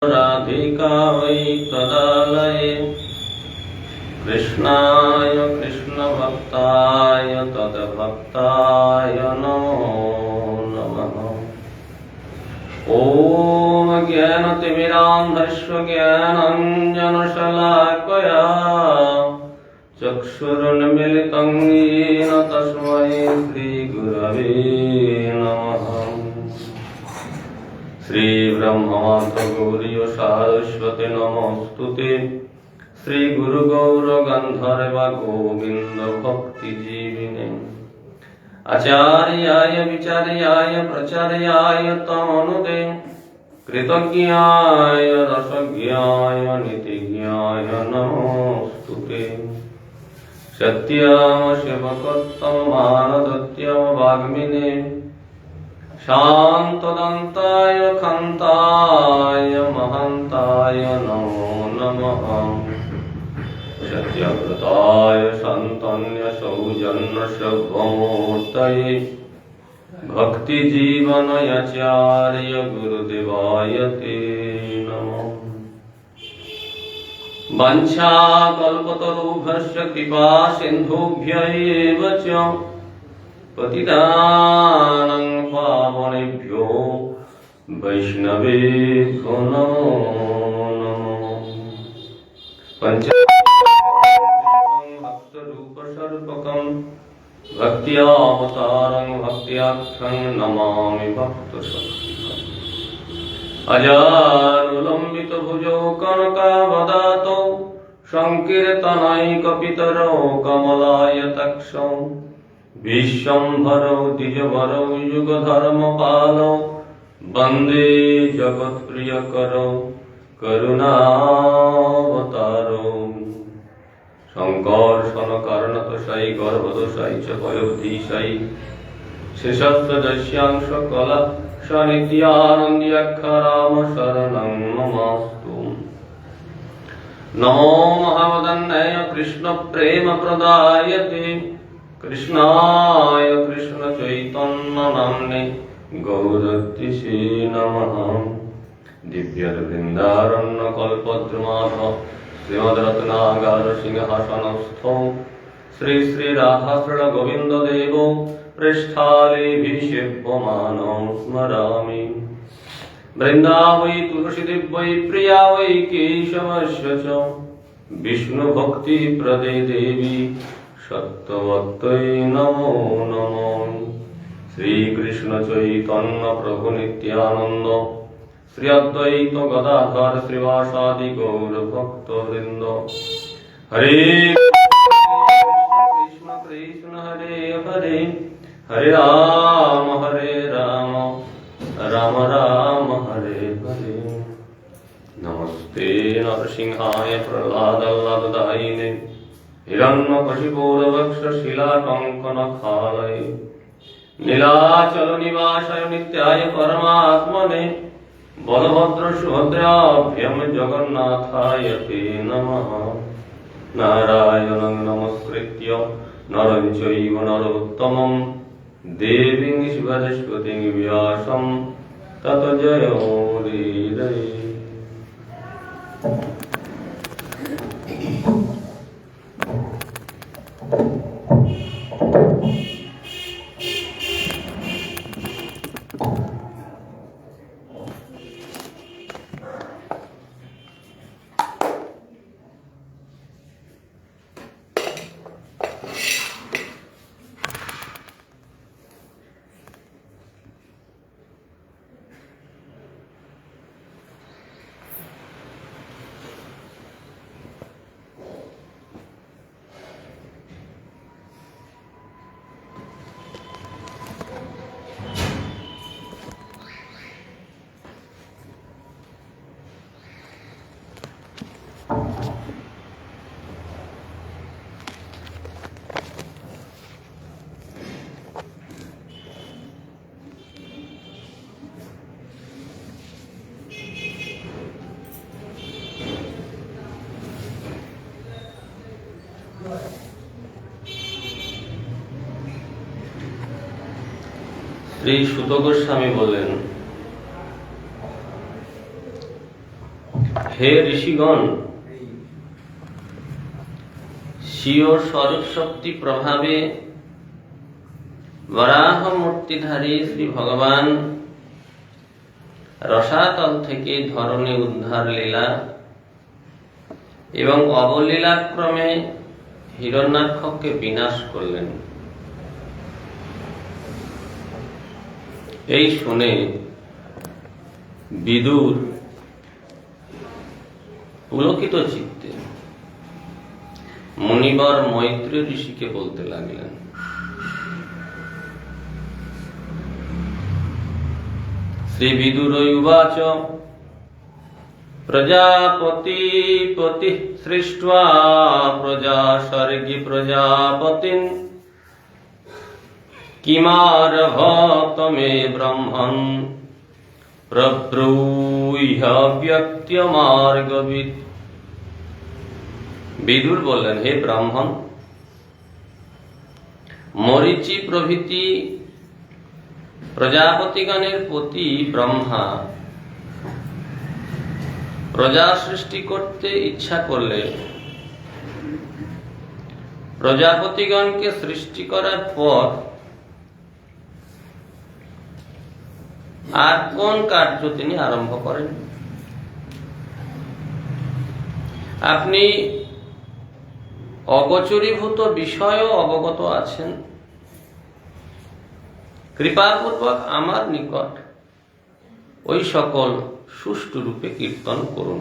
राधिका वै तदालये कृष्णाय कृष्णभक्ताय तद्भक्ताय नमो नमः। ॐ ज्ञानतिमिरान्धस्य ज्ञानाञ्जनशलाकया चक्षुरुन्मीलितं येन तस्मै श्रीगुरवे नमः। श्री ब्रह्मांत गौरी सारस्वती नमोस्तुते। श्री गुरु गौर गंधर्व गोविंद भक्ति जीविने आचार्याय विचार्याय प्रचार्याय तमनुदे कृतज्ञाय रसज्ञाय नितिज्ञाय नमोस्तुते। सत्यम शिवकोत्तम मानदत्यम वाग्मिने शान्तदन्ताय खन्ताय महन्ताय नमो नमः। सत्यव्रताय सन्तन्य सौजन्य शुभमूर्तये भक्तिजीवनयाचार्य गुरुदेवाय ते नमः। वञ्चाकल्पतरुभ्यश्च कृपा सिन्धुभ्य एव च पतितानं पावनेभ्यो वैष्णवेभ्यो नमो नमः। भक्तरूपस्वरूपकं भक्त्यावतारं भक्त्याख्यं नमामि भक्तशक्तिकम्। अजानुलम्बितभुजौ कनकावदातौ संकीर्तनैकपितरौ कमलायताक्षौ विश्वम्भरौ द्विजवरौ युगधर्मपालौ वन्दे जगत्प्रियकरौ करुणावतारौ। संकर्षणकारणतोषाय गर्भदोषाय च पयोधीशाय शेषस्वदस्यांशकला सनित्यानन्द्यक्षराम शरणं ममास्तु। नमो महावदन्नाय कृष्णप्रेमप्रदायते कृष्णाय कृष्ण चैतन्य नाम्ने गौरतिसे नमः। दिव्यवृन्दारण्य कल्पद्रुमाः श्रीमद्रत्नागार सिंहासनस्थौ श्री श्री राधाकृष्ण गोविंद देवो पृष्ठालेभिषेव्यमानं स्मरामि। वृन्दावै तुलसीदेव वै प्रिया वै केशवस्य च विष्णुभक्तिप्रदे देवी सत्यवत्यै नमो नमः। श्रीकृष्ण चैतन्य प्रभु नित्यानंद श्री अद्वैत गदाधर श्रीवासादि गौर भक्तवृंद। हरे कृष्ण कृष्ण हरे हरे हरे राम राम राम हरे हरे। नमस्ते नरसिंहाय प्रह्लादल्लाददायिने हिरण्यकशिपूरवक्षशिलाकङ्कणखालये नीलाचलनिवासाय नित्याय परमात्मने बलभद्र सुभद्राभ्यां जगन्नाथाय ते नमः। नारायणं नमस्कृत्य नरं चैव नरोत्तमं देवीं सरस्वतीं व्यासं ततो जयोमुदीरये। শ্রী সুত গোস্বামী বললেন, হে ঋষিগণ, স্বীয় স্বরূপ শক্তি প্রভাবে বরাহ মূর্তিধারী শ্রী ভগবান রসাতল থেকে ধরণী উদ্ধার লীলা এবং অবলীলাক্রমে হিরণ্যাক্ষকে বিনাশ করলেন। এই শুনে বিদুর পুলকিত চিত্তে মুনিবর মৈত্রী ঋষিকে বলতে লাগলেন, শ্রী বিদুরৈবাচ প্রজাপতি পতি সৃष्ट्वा প্রজা স্বর্গী প্রজাপতিন কিমারভত মে ব্রহ্মণ প্রব্রূহ ব্যক্ত্যমার্গবিদ। বিদুর বললেন, হে ব্রাহ্মণ, মরীচি প্রভৃতি প্রজাপতিগণের প্রতি ব্রহ্মা প্রজা সৃষ্টি করতে ইচ্ছা করলে প্রজাপতিগণকে সৃষ্টি করার পর আর কোন কার্য তিনি আরম্ভ করেন? আপনি অগোচরীভূত বিষয়ও অবগত আছেন। কৃপাপূর্বক আমার নিকট ওই সকল সুষ্ঠু রূপে কীর্তন করুন।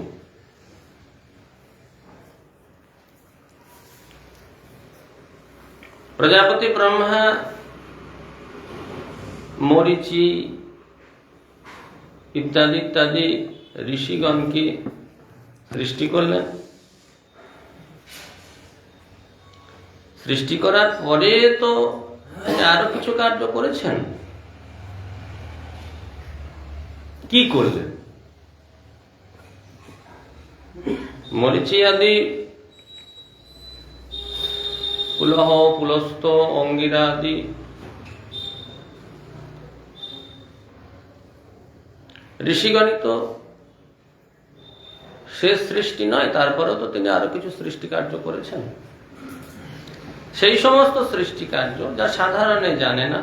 প্রজাপতি ব্রহ্মা মরীচি ইত্যাদি ইত্যাদি ঋষিগণকে সৃষ্টি করলেন। সৃষ্টি করার পরে তো আরো কিছু কার্য করেছেন। কি করলেন? মরীচি আদি পুলহ, পুলস্ত, অঙ্গিরা আদি ঋষিগণই তো শেষ সৃষ্টি নয়, তারপরেও তো তিনি আরো কিছু সৃষ্টি কার্য করেছেন। সেই সমস্ত সৃষ্টি কার্য যা সাধারণে জানে না,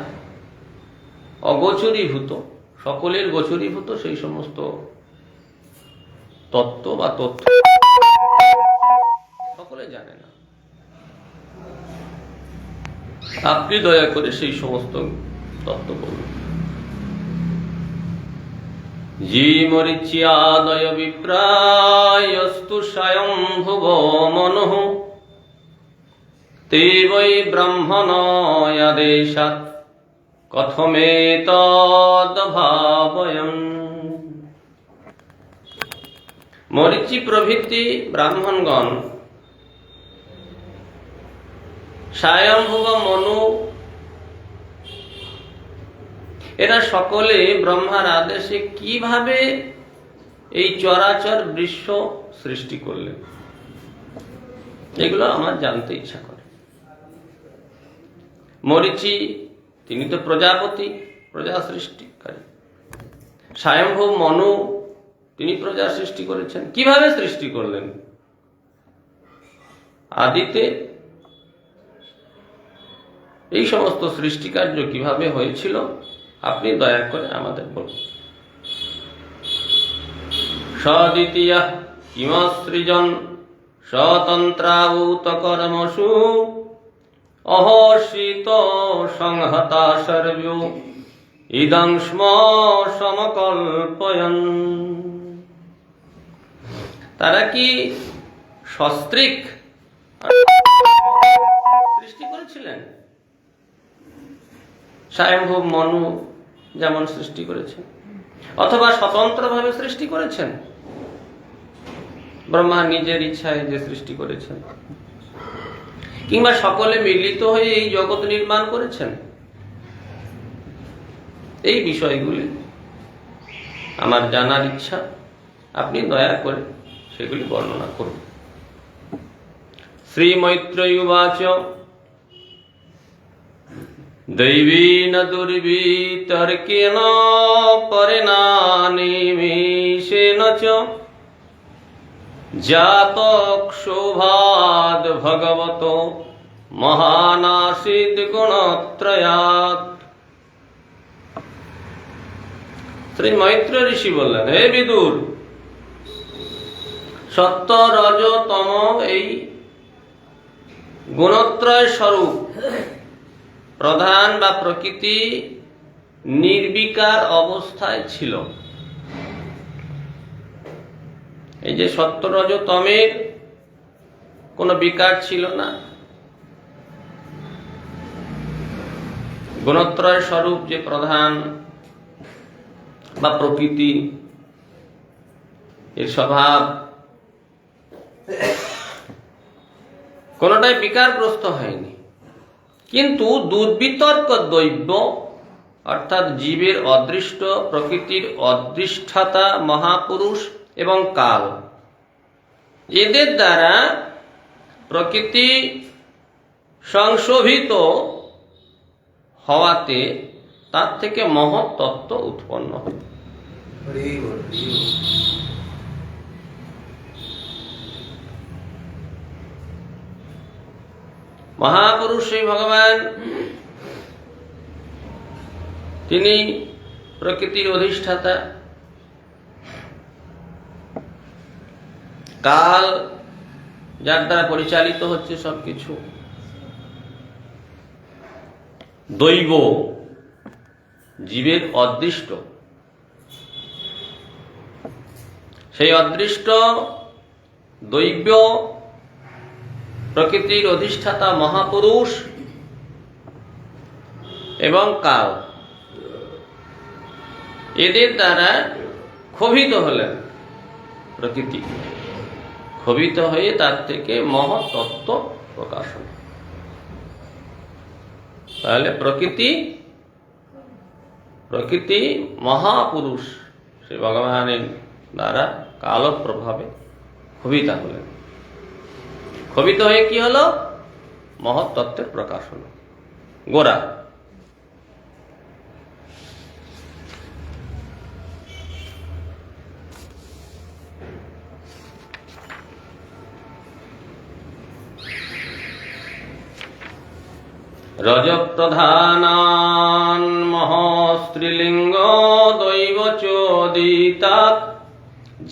অগোচরীভূত, সকলের গোচরীভূত সেই সমস্ত তত্ত্ব বা তথ্য সকলে জানে না। আপনি দয়া করে সেই সমস্ত তত্ত্ব বলুন। জি মরিচ্যাদয় বিপ্রায়স্তু স্বয়ম্ভুব মনঃ তে বৈ ব্রহ্মণয়াদেশাৎ কথমেতদ ভাবয়ন। মরীচি প্রভৃতি ব্রাহ্মণগণ স্বয়ম্ভুব মনু এরা সকলে ব্রহ্মার আদেশে কিভাবে এই চরাচর বিশ্ব সৃষ্টি করলেন, এগুলো আমার জানতে ইচ্ছা করে। মরীচি তিনি তো প্রজাপতি, প্রজা সৃষ্টিকারী। স্বয়ম্ভু মনু তিনি প্রজা সৃষ্টি করেছেন। কিভাবে সৃষ্টি করলেন? আদিতে এই সমস্ত সৃষ্টিকার্য কিভাবে হয়েছিল আপনি দয়া করে আমাদের বলুন। সদ্বিতীয় কিমসৃজন স্বতন্ত্রাভূত কর্মসু অহর্ষিত সংহতা সর্বো ইদং স্ম সমকল্পয়ন। তারা কি সস্ত্রীক সৃষ্টি করেছিলেন? স্বয়ম্ভু মনু যেমন সৃষ্টি করেছেন, অথবা স্বতন্ত্রভাবে সৃষ্টি করেছেন, ব্রহ্মা নিজের ইচ্ছায় যে সৃষ্টি করেছেন, কিংবা সকলে মিলিত হয়ে এই জগৎ নির্মাণ করেছেন? এই বিষয়গুলি আমার জানার ইচ্ছা, আপনি দয়া করে সেগুলি বর্ণনা করুন। শ্রী মৈত্রেয়ী উবাচ দৈবীন দুর্বিতর্কেন পরিণানিমেষেন চ জাতক শোভাদ ভগবত মহানাসিদ গুণত্রয়াৎ। শ্রী মৈত্র ঋষি বললেন, হে বিদুর, সত্য রজ তম এই গুণত্রয় স্বরূপ প্রধান বা প্রকৃতি নির্বিকার অবস্থায় ছিল। এই যে সত্য রজ তমের কোনো বিকার ছিল না, গুণত্রয় স্বরূপ যে প্রধান বা প্রকৃতি, এর স্বভাব কোনটাই বিকারগ্রস্ত হয়নি। কিন্তু দুর্বিতর্ক দৈব অর্থাৎ জীবের অদৃষ্ট, প্রকৃতির অদৃষ্টতা, মহাপুরুষ এবং কাল, এদের দ্বারা প্রকৃতি সংশোভিত হওয়াতে তার থেকে মহৎ তত্ত্ব উৎপন্ন হয়। মহাপুরুষ সেই ভগবান, তিনি প্রকৃতির অধিষ্ঠাতা, কাল যার দ্বারা পরিচালিত হচ্ছে সবকিছু, দৈব জীবের অদৃষ্ট, সেই অদৃষ্ট দৈব প্রকৃতির অধিষ্ঠাতা মহাপুরুষ এবং কাল, এদের দ্বারা ক্ষোভিত হলেন প্রকৃতি, ক্ষোভিত হয়ে তার থেকে মহৎ তত্ত্ব প্রকাশ হল। তাহলে প্রকৃতি মহাপুরুষ সে ভগবানের দ্বারা কাল প্রভাবে ক্ষোভিতা হলেন। ক্ষোভিত হয়ে কি হলো? মহৎ তত্ত্বের প্রকাশ হলো। গোরা রজপ্রধানান মহস্ত্রীলিঙ্গ দৈব চোদিতাৎ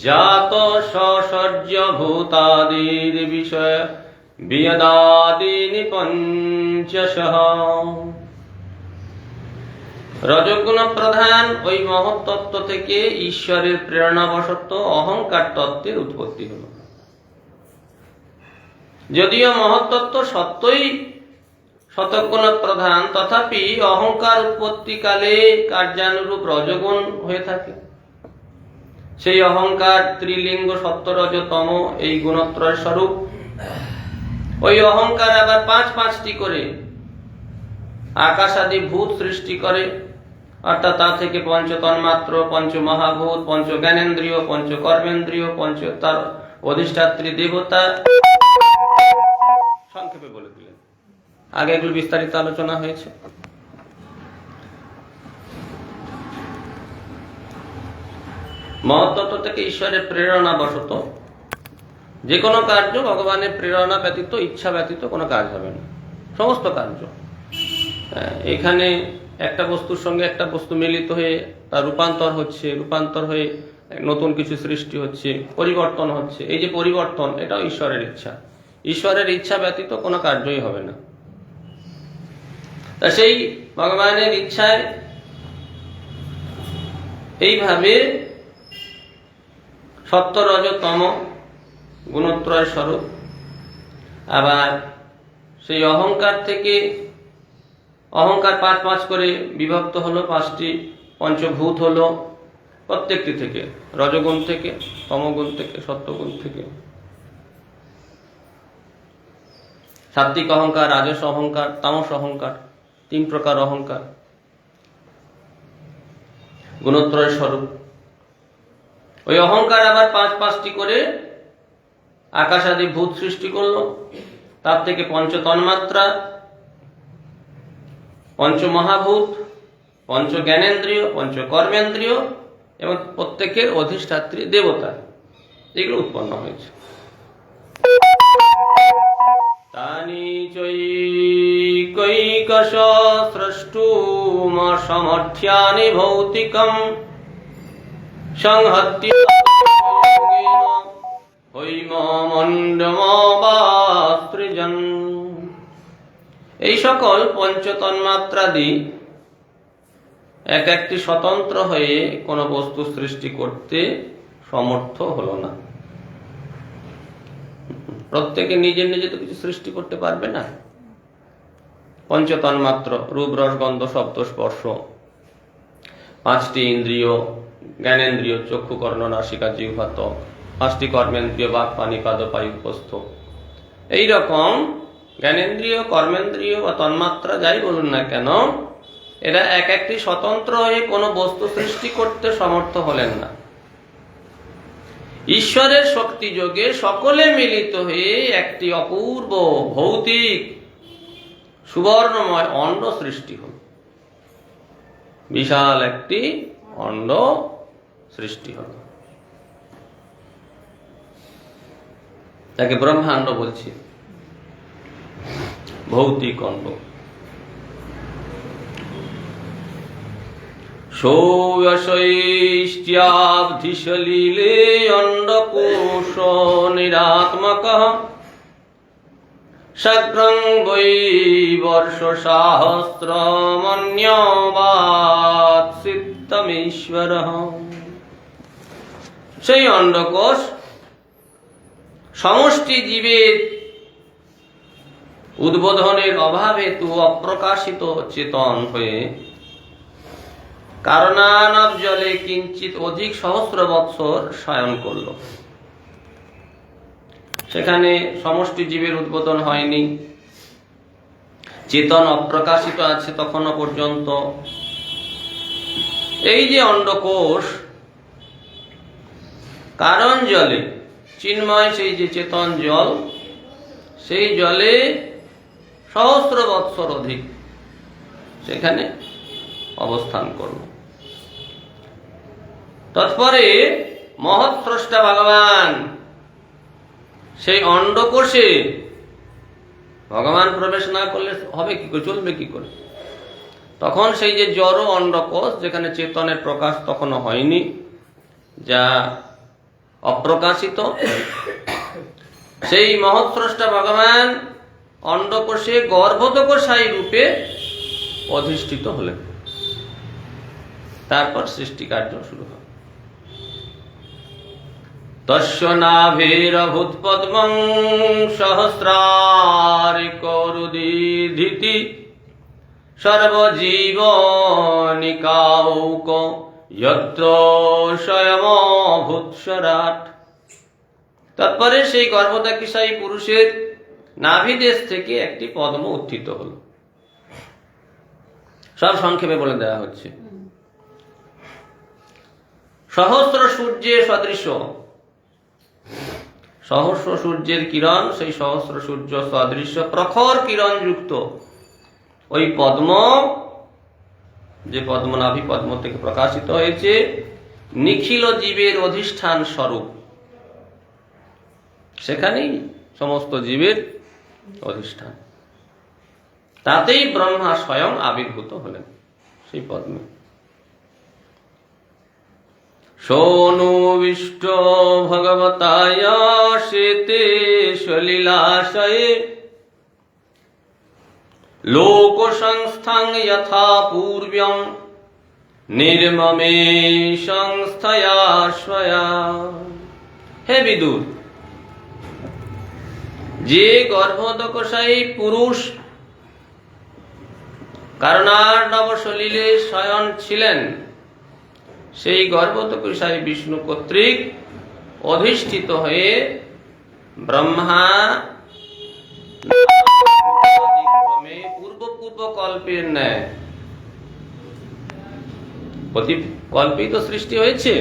জাত সসর্য ভূতাদির বিষয় বিয়দাদিনি পঞ্চশঃ। রজগুণ প্রধান ওই মহৎ তত্ত্ব থেকে ঈশ্বরের প্রেরণাবশত অহংকার তত্ত্বের উৎপত্তি হল। যদিও মহৎ তত্ত্ব সত্যই শতগুণ প্রধান, তথাপি অহংকার উৎপত্তিকালে কার্যানুরূপ রজগুণ হয়ে থাকে। সেই অহংকার ত্রিলিঙ্গ সত্য রজ তম এই গুণত্রয় স্বরূপ। ওই অহংকার আবার পাঁচটি করে আকাশাদি ভূত সৃষ্টি করে, অর্থাৎ তা থেকে পঞ্চ তন্মাত্র, পঞ্চ মহাভূত, পঞ্চ জ্ঞানেন্দ্রিয়, পঞ্চ কর্মেন্দ্রিয়, পঞ্চ তার অধিষ্ঠাত্রী দেবতা, সংক্ষেপে বলে দিলেন। আগে এগুলো বিস্তারিত আলোচনা হয়েছে। মহত্তত্ত্ব থেকে ঈশ্বরের প্রেরণা বশত যে কোনো কার্য ভগবানের প্রেরণা ব্যতীত, ইচ্ছা ব্যতীত কোনো কাজ হবে না। সমস্ত কার্য এখানে একটা বস্তুর সঙ্গে একটা বস্তু মিলিত হয়ে তার রূপান্তর হচ্ছে, রূপান্তর হয়ে নতুন কিছু সৃষ্টি হচ্ছে, পরিবর্তন হচ্ছে। এই যে পরিবর্তন, এটাও ঈশ্বরের ইচ্ছা। ঈশ্বরের ইচ্ছা ব্যতীত কোনো কার্যই হবে না। তা সেই ভগবানের ইচ্ছায় এইভাবে সত্য রজ তম গুণত্রয় স্বরূপ। আবার সেই অহংকার থেকে, অহংকার পাঁচ করে বিভক্ত হলো, পাঁচটি পঞ্চভূত হলো, প্রত্যেকটি থেকে, রজগুণ থেকে, তমগুণ থেকে, সত্যগুণ থেকে। সাত্বিক অহংকার, রাজস অহংকার, তামস অহংকার, তিন প্রকার অহংকার গুণত্রয় স্বরূপ। ওই অহংকার আবার পাঁচটি করে আকাশাদি ভূত সৃষ্টি করলো, তার থেকে পঞ্চ তন্মাত্রা, পঞ্চ মহাভূত, পঞ্চ জ্ঞানেন্দ্রিয়, পঞ্চ কর্মেন্দ্রিয় এবং প্রত্যেকের অধিষ্ঠাত্রী দেবতা। এগুলো উৎপন্ন হয়েছে। তানি চৈকৈকশ স্রষ্টুম সমর্থ্যানি ভৌতিকম সংহত্য হৈমমণ্ডমবাস্ত্রিজন। এই সকল পঞ্চতন্মাত্রাদি এক একটি স্বতন্ত্র হয়ে কোন বস্তু সৃষ্টি করতে সমর্থ হলো না। প্রত্যেকে নিজে নিজে তো কিছু সৃষ্টি করতে পারবে না। পঞ্চতন্মাত্র রূপ রস গন্ধ শব্দ স্পর্শ, পাঁচটি ইন্দ্রিয় জ্ঞানেন্দ্রিয় চক্ষু কর্ণ নাসিকা জিহ্বা ত্বক, পাঁচটি কর্মেন্দ্রিয় বাক পানি পাদ পায়ু উপস্থ, এইরকম জ্ঞানেন্দ্রিয় কর্মেন্দ্রিয় বা তন্মাত্রা যাই বলুন না কেন, এরা এক একটি স্বতন্ত্র হয়ে কোনো বস্তু সৃষ্টি করতে সমর্থ হলেন না। ঈশ্বরের শক্তি যোগে সকলে মিলিত হয়ে একটি অপূর্ব ভৌতিক সুবর্ণময় অণ্ড সৃষ্টি হল। বিশাল একটি অণ্ড সৃষ্টি হল, তাকে ব্রহ্মাণ্ড বলছি, ভৌতিক অণ্ড। সৌয়শৈশ্চ্যাবধিসলিলে অণ্ডকোষ নিরাত্মকঃ শগ্রং বৈ বর্ষ সাহস্রমন্যবাৎসিত্তমীশ্বরঃ। সেই অণ্ডকোষ সমষ্টি জীবের উদ্বোধনের অভাবে তু অপ্রকাশিত চেতন হয়ে কারণানব জলে কিঞ্চিত অধিক সহস্র বৎসর শয়ন করল। সেখানে সমষ্টি জীবের উদ্বোধন হয়নি, চেতন অপ্রকাশিত আছে তখনও পর্যন্ত। এই যে অণ্ডকোষ কারণ জলে চিন্ময়, সেই যে চেতন জল, সেই জলে সহস্র বৎসর অধিক সেখানে অবস্থান করল। তৎপরে মহৎ স্রষ্টা ভগবান সেই অণ্ডকোষে, ভগবান প্রবেশ না করলে হবে কি করে, চলবে কি করে? তখন সেই যে জড় অণ্ডকোষ, যেখানে চেতনের প্রকাশ তখনও হয়নি, যা অপ্রকাশিত, সেই মহৎ স্রষ্টা ভগবান অণ্ডকোষে গর্ভোদকোষায়ী রূপে অধিষ্ঠিত হলেন। তারপর সৃষ্টি কার্য শুরু হয়। তস্য নাভেরভূত পদ্মং সহস্রারিকরুদিধিতি সর্বজীবনিকাৌক যত্র স্বয়মভূৎসরাট। তারপরে সেই গর্ভোদকোষায়ী পুরুষের নাভিদেশ থেকে একটি পদ্ম উত্থিত হল। সব সংক্ষেপে বলে দেওয়া হচ্ছে। সহস্র সূর্যের সদৃশ, সহস্র সূর্যের কিরণ, সেই সহস্র সূর্য সদৃশ প্রখর কিরণ যুক্ত ওই পদ্ম, যে পদ্মনাভি পদ্ম থেকে প্রকাশিত হয়েছে, নিখিল জীবের অধিষ্ঠান স্বরূপ। সেখানেই সমস্ত জীবের অধিষ্ঠান। তাতেই ব্রহ্মা স্বয়ং আবির্ভূত হলেন সেই পদ্মে। সোনুবিষ্ট ভগবতায় শেতে সলীলাশয়ে লোক সংস্থাং যথা পূর্ব্যং নির্মমে সংস্থয়া স্বয়া। হে বিদুর, যে গর্ভোদকোষায়ী পুরুষ কারণার্ণব সলিলে শয়ন ছিলেন, সেই গর্ভোদকোষায়ী বিষ্ণু কর্তৃক অধিষ্ঠিত হয়ে ব্রহ্মা পূর্ব কল্পের ন্যায়, প্রতি কল্পেই তো সৃষ্টি হয়েছে।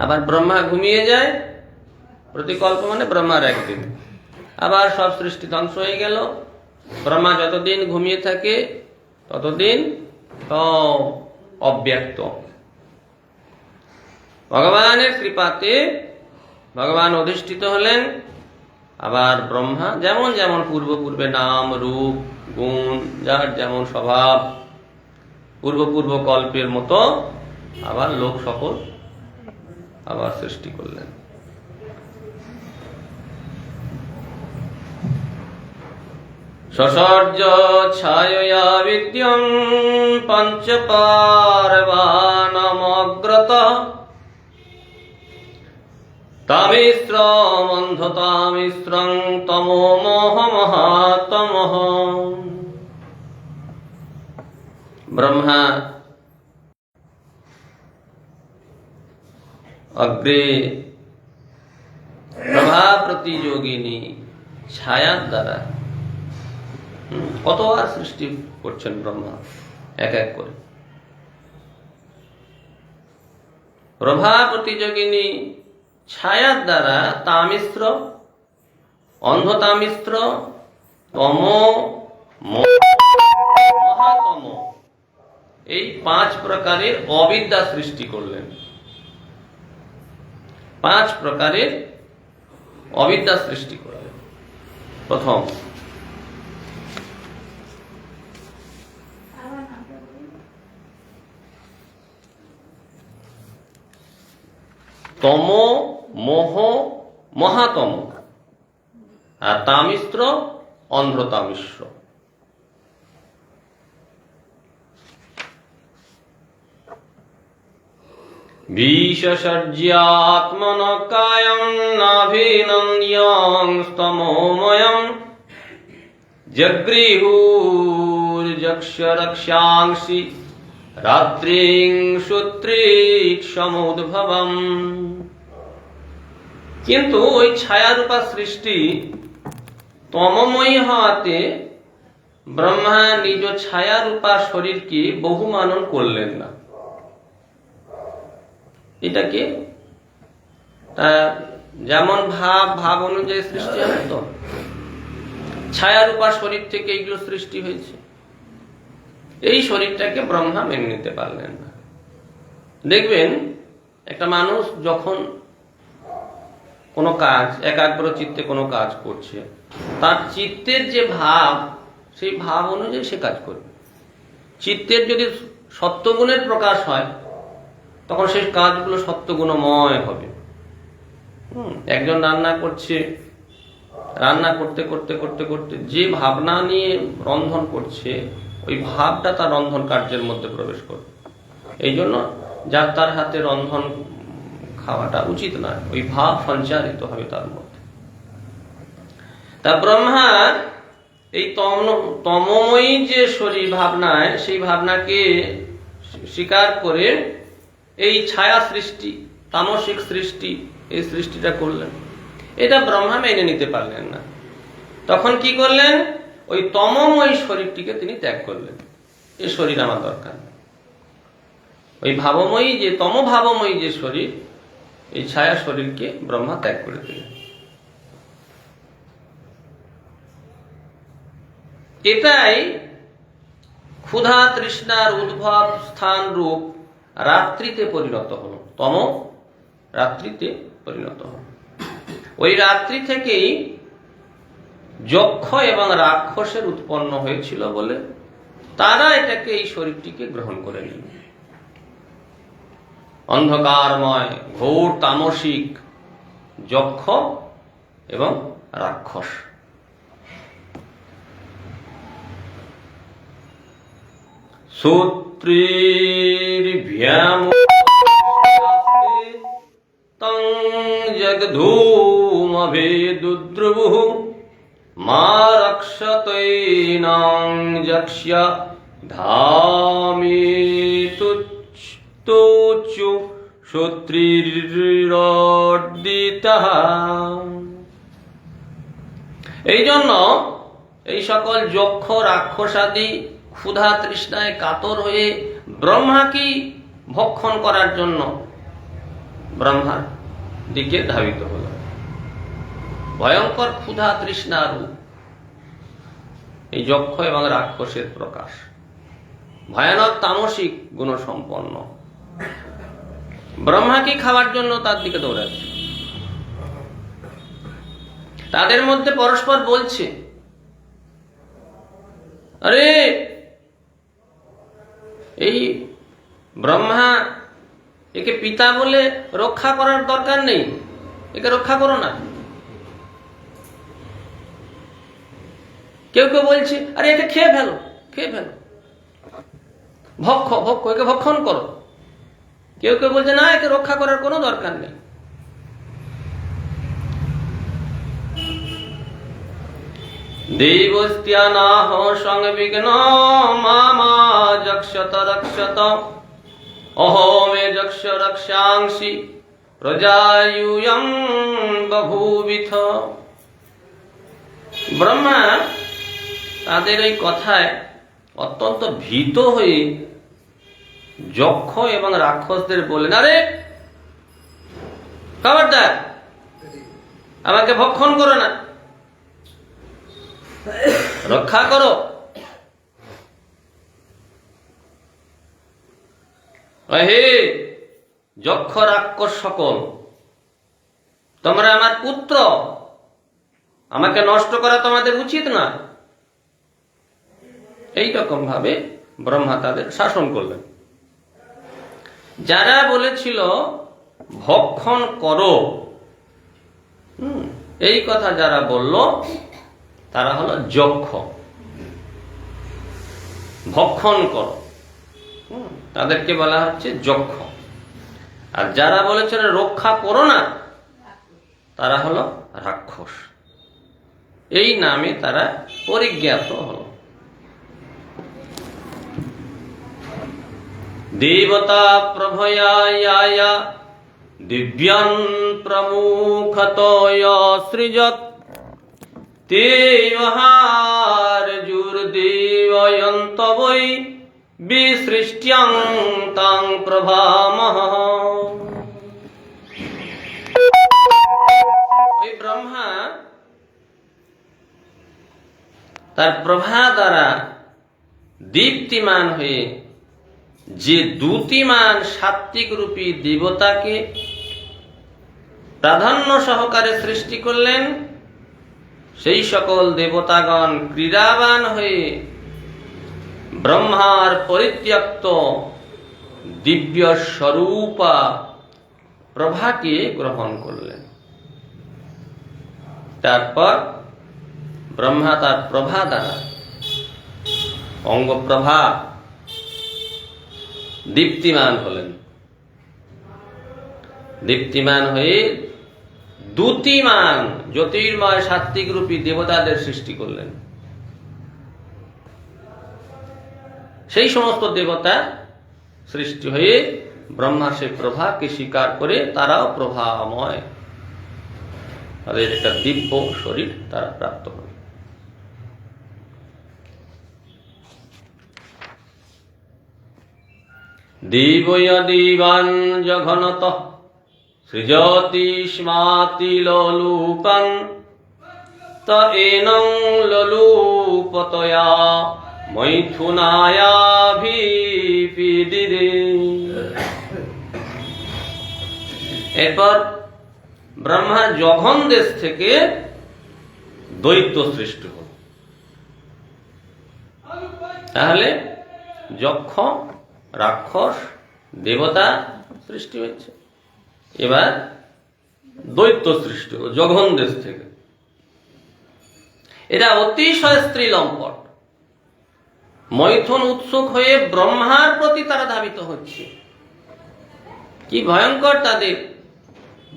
আবার ব্রহ্মা ঘুমিয়ে যায়, প্রতিকল্প মানে ব্রহ্মার একদিন, আবার সব সৃষ্টি ধ্বংস হয়ে গেল। ব্রহ্মা যতদিন ঘুমিয়ে থাকে ততদিন সব অব্যক্ত। ভগবানের কৃপাতে ভগবান অধিষ্ঠিত হলেন। আবার ব্রহ্মা যেমন যেমন পূর্বে নাম রূপ গুণ যার যেমন স্বভাব পূর্ব কল্পের মতো আবার লোক সকল আবার সৃষ্টি করলেন। সসর্জ ছায়া বিদ্যং পঞ্চপার্বাণমগ্রত তামিশ্রমন্ধতামিশ্রং তমো মোহ মহাতমঃ। ব্রহ্মা অগ্রে প্রভা প্রতিযোগিনী ছায়ার দ্বারা কতবার সৃষ্টি করছেন ব্রহ্মা এক এক করে। প্রভা প্রতিযোগিনী ছায়ার দ্বারা তামিশ্র অন্ধতামিশ্র তম মহাতম এই 5 প্রকারের অবিদ্যা সৃষ্টি করলেন। 5 প্রকারের অবিদ্যা সৃষ্টি করলেন। প্রথম তম মোহ মহাতম আর তামিশ্র অন্ধ্রতামিশ্র। বিশ্বসর্যাত্মন কায়ং নাভিনন্দ্যং স্তমোময়ং জগৃহুর্যক্ষ রক্ষাংসি রাত্রিং সূত্রিক্ষমুদ্ভবম। কিন্তু ওই ছায়ারূপা সৃষ্টি তমময়ী হওয়াতে ব্রহ্মা নিজ ছায়ারূপা শরীরকে বহু মানন করলেন না। এটাকে তার যেমন ভাব অনুযায়ী সৃষ্টি হয়, তো ছায়ারূপা শরীর থেকে এইগুলো সৃষ্টি হয়েছে। এই শরীরটাকে ব্রহ্মা মেনে নিতে পারলেন না। দেখবেন একটা মানুষ যখন কোনো কাজ একাগ্র চিত্তে কোনো কাজ করছে, তার চিত্তের যে ভাব সেই ভাব অনুযায়ী সে কাজ করবে। চিত্তের যদি সত্যগুণের প্রকাশ হয় তখন সেই কাজগুলো সত্যগুণময় হবে। একজন রান্না করছে, রান্না করতে করতে করতে করতে যে ভাবনা নিয়ে রন্ধন করছে ওই ভাবটা তার রন্ধন কার্যের মধ্যে প্রবেশ করবে। এই জন্য যার তার হাতে রন্ধন খাওয়াটা উচিত নয়, ওই ভাব সঞ্চারিত হবে তার মধ্যে। তা ব্রহ্মার এই তমময়ী যে শরীর ভাবনায়, সেই ভাবনাকে স্বীকার করে এই ছায়া সৃষ্টি তামসিক সৃষ্টি এই সৃষ্টিটা করলেন। এটা ব্রহ্মা মেনে নিতে পারলেন না। তখন কি করলেন? ওই তমময়ী শরীরটিকে তিনি ত্যাগ করলেন। এই শরীর আমার দরকার। ওই ভাবময়ী যে ভাবময়ী যে শরীর, এই ছায়া শরীরকে ব্রহ্মা ত্যাগ করে দিলেন। এটাই ক্ষুধা তৃষ্ণার উদ্ভব স্থান রূপ রাত্রিতে পরিণত হল। রাত্রিতে পরিণত হল। ওই রাত্রি থেকেই যক্ষ এবং রাক্ষসের উৎপন্ন হয়েছিল বলে তারা এটাকে এই শরীরটিকে গ্রহণ করে নিল। অন্ধকারময় ঘোর তামসিক যক্ষ এবং রাক্ষস। সূত্রীর্ভ্যাম তং জগধূমভেদুদ্রবুঃ মা রক্ষতৈনং যক্ষ্য ধামেতুচ্চু সূত্রীরর্দিতঃ। এই জন্য এই সকল যক্ষ রাক্ষসাদি ক্ষুধা তৃষ্ণায় কাতর হয়ে ব্রহ্মাকে ভক্ষণ করার জন্য ব্রহ্মার দিকে ধাবিত হল। ভয়ঙ্কর ক্ষুধা তৃষ্ণা রূপ এই যক্ষ এবং রাক্ষসের প্রকাশ, ভয়ানক তামসিক গুণসম্পন্ন। ব্রহ্মাকে খাওয়ার জন্য তার দিকে দৌড়াচ্ছে। তাদের মধ্যে পরস্পর বলছে, আরে এই ব্রহ্মা একে পিতা বলে রক্ষা করার দরকার নেই, একে রক্ষা করো না। কেউ কেউ বলছে, আরে একে খেয়ে ফেলো, খেয়ে ফেলো, ভক্ষ একে ভক্ষণ করো। কেউ কেউ বলছে, না, একে রক্ষা করার কোনো দরকার নেই। দেবস্ত্যানাহ সংবিঘ্ন মামা যক্ষত রক্ষত অহমে যক্ষ রক্ষাংসি প্রজায়ুয়ং বভূবিথ। ব্রহ্মা তাদের এই কথায় অত্যন্ত ভীত হয়ে যক্ষ এবং রাক্ষসদের বললেন, আরে খবরদার, আমাকে ভক্ষণ করো না, রক্ষা করো। হে যক্ষ রাক্ষস সকল, তোমরা আমার পুত্র, আমাকে নষ্ট করা তোমাদের উচিত না। এইরকম ভাবে ব্রহ্মা তাদের শাসন করলেন। যারা বলেছিল ভক্ষণ করো, এই কথা যারা বলল তারা হলো যক্ষ, ভক্ষণ করো, তাদেরকে বলা হচ্ছে যক্ষ। আর যারা বলেছিল রক্ষা করো না, তারা হলো রাক্ষস। এই নামে তারা পরিজ্ঞাত হলো। দেবতা প্রভয়া দিব্যান প্রমুখতয় সৃজত তে মহারজুর্দেবয়ন্ত বৈ বিসৃष्ट्যাং তাং প্রভামহ। ওই ব্রহ্মা তার প্রভা দ্বারা দীপ্তিমান হয়ে যে দ্যুতিমান সাত্বিক রূপী দেবতাকে প্রাধান্য সহকারে সৃষ্টি করলেন, সেই সকল দেবতাগণ ক্রীড়াবান হয়ে ব্রহ্মার পরিত্যক্ত দিব্য স্বরূপা প্রভাকে গ্রহণ করলেন। তারপর ব্রহ্মা তার প্রভা দ্বারা অঙ্গপ্রভা দীপ্তিমান হলেন। দীপ্তিমান হয়ে দ্যুতিমান জ্যোতির্ময় সাত্বিক রূপী দেবতাদের সৃষ্টি করলেন। সেই সমস্ত দেবতা সৃষ্টি হয়ে ব্রহ্মার সেই প্রভাকে স্বীকার করে তারাও প্রভাময়, তাদের একটা দিব্য শরীর তারা প্রাপ্ত হল। দেবয়া দেবান জঘনত সৃজতি স্মাতি লোলুপং ত এনেং লোলুপতয়া মৈথুনায়াভিপীডিরে। এরপর ব্রহ্মা জঘন দেশ থেকে দৈত্য সৃষ্টি হল। তাহলে যক্ষ রাক্ষস দেবতা সৃষ্টি হয়েছে, এবার দৈত্য সৃষ্টি হল জঘন দেশ থেকে। এরা অতিশয় স্ত্রীলম্পট, মৈথুন উৎসুক হয়ে ব্রহ্মার প্রতি তারা ধাবিত হচ্ছে। কি ভয়ঙ্কর তাদের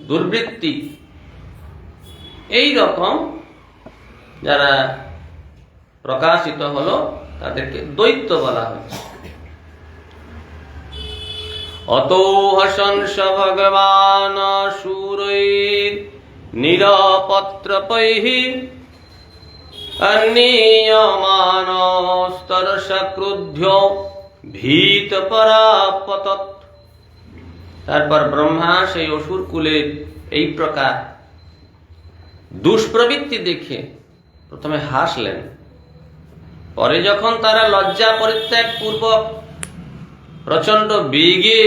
দুর্বৃত্তি! এই রকম যারা প্রকাশিত হলো তাদেরকে দৈত্য বলা হচ্ছে। অতো হসংস ভগবান শূরৈর নিরপত্রপৈঃ অনিয়মানস্তরসক্রুদ্ধ ভীত পরাপতত। তারপর ব্রহ্মা সেই অসুর কুলের এই প্রকার দুষ্প্রবৃত্তি দেখে প্রথমে হাসলেন, পরে যখন তারা লজ্জা পরিত্যাগ পূর্বক প্রচন্ড বেগে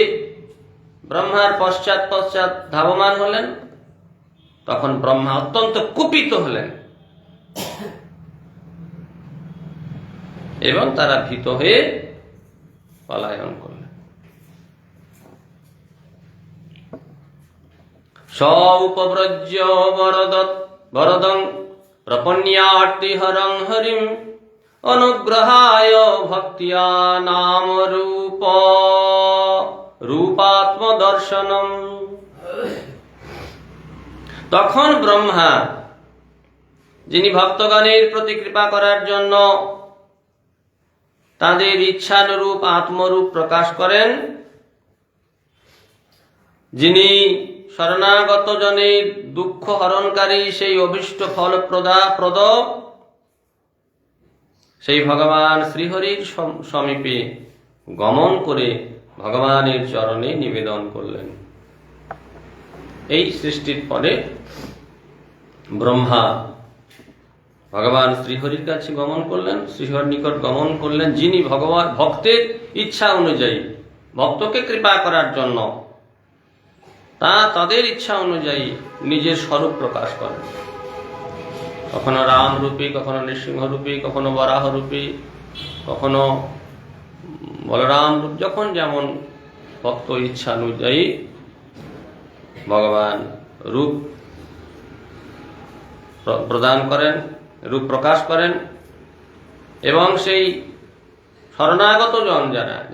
ব্রহ্মার পশ্চাৎ পশ্চাৎ ধাবমান হলেন, তখন ব্রহ্মা অত্যন্ত কুপিত হলেন এবং তারা ভীত হয়ে পলায়ন করলেন। স উপব্রজ্য বরদং প্রপন্যার্তিহরং হরিম অনুগ্রহায় ভক্তিয়া নাম রূপাত্মদর্শনম। তখন ব্রহ্মা, যিনি ভক্তগণের প্রতি কৃপা করার জন্য তাদের ইচ্ছানুরূপ আত্মরূপ প্রকাশ করেন, যিনি শরণাগত জনের দুঃখ হরণকারী, সেই অভীষ্ট ফল প্রদ, সেই ভগবান শ্রীহরির সমীপে গমন করে ভগবানের চরণে নিবেদন করলেন। এই সৃষ্টির পরে ব্রহ্মা ভগবান শ্রীহরির কাছে গমন করলেন, শ্রীহরির নিকট গমন করলেন, যিনি ভগবান ভক্তের ইচ্ছা অনুযায়ী, ভক্তকে কৃপা করার জন্য তাদের ইচ্ছা অনুযায়ী নিজের স্বরূপ প্রকাশ করেন। কখনো রাম রূপী, কখনো নৃসিংহ রূপী, কখনো বরাহ রূপী, কখনো বলরাম রূপ, যখন যেমন ভক্ত ইচ্ছা অনুযায়ী ভগবান রূপ প্রদান করেন, রূপ প্রকাশ করেন। এবং সেই শরণাগত জন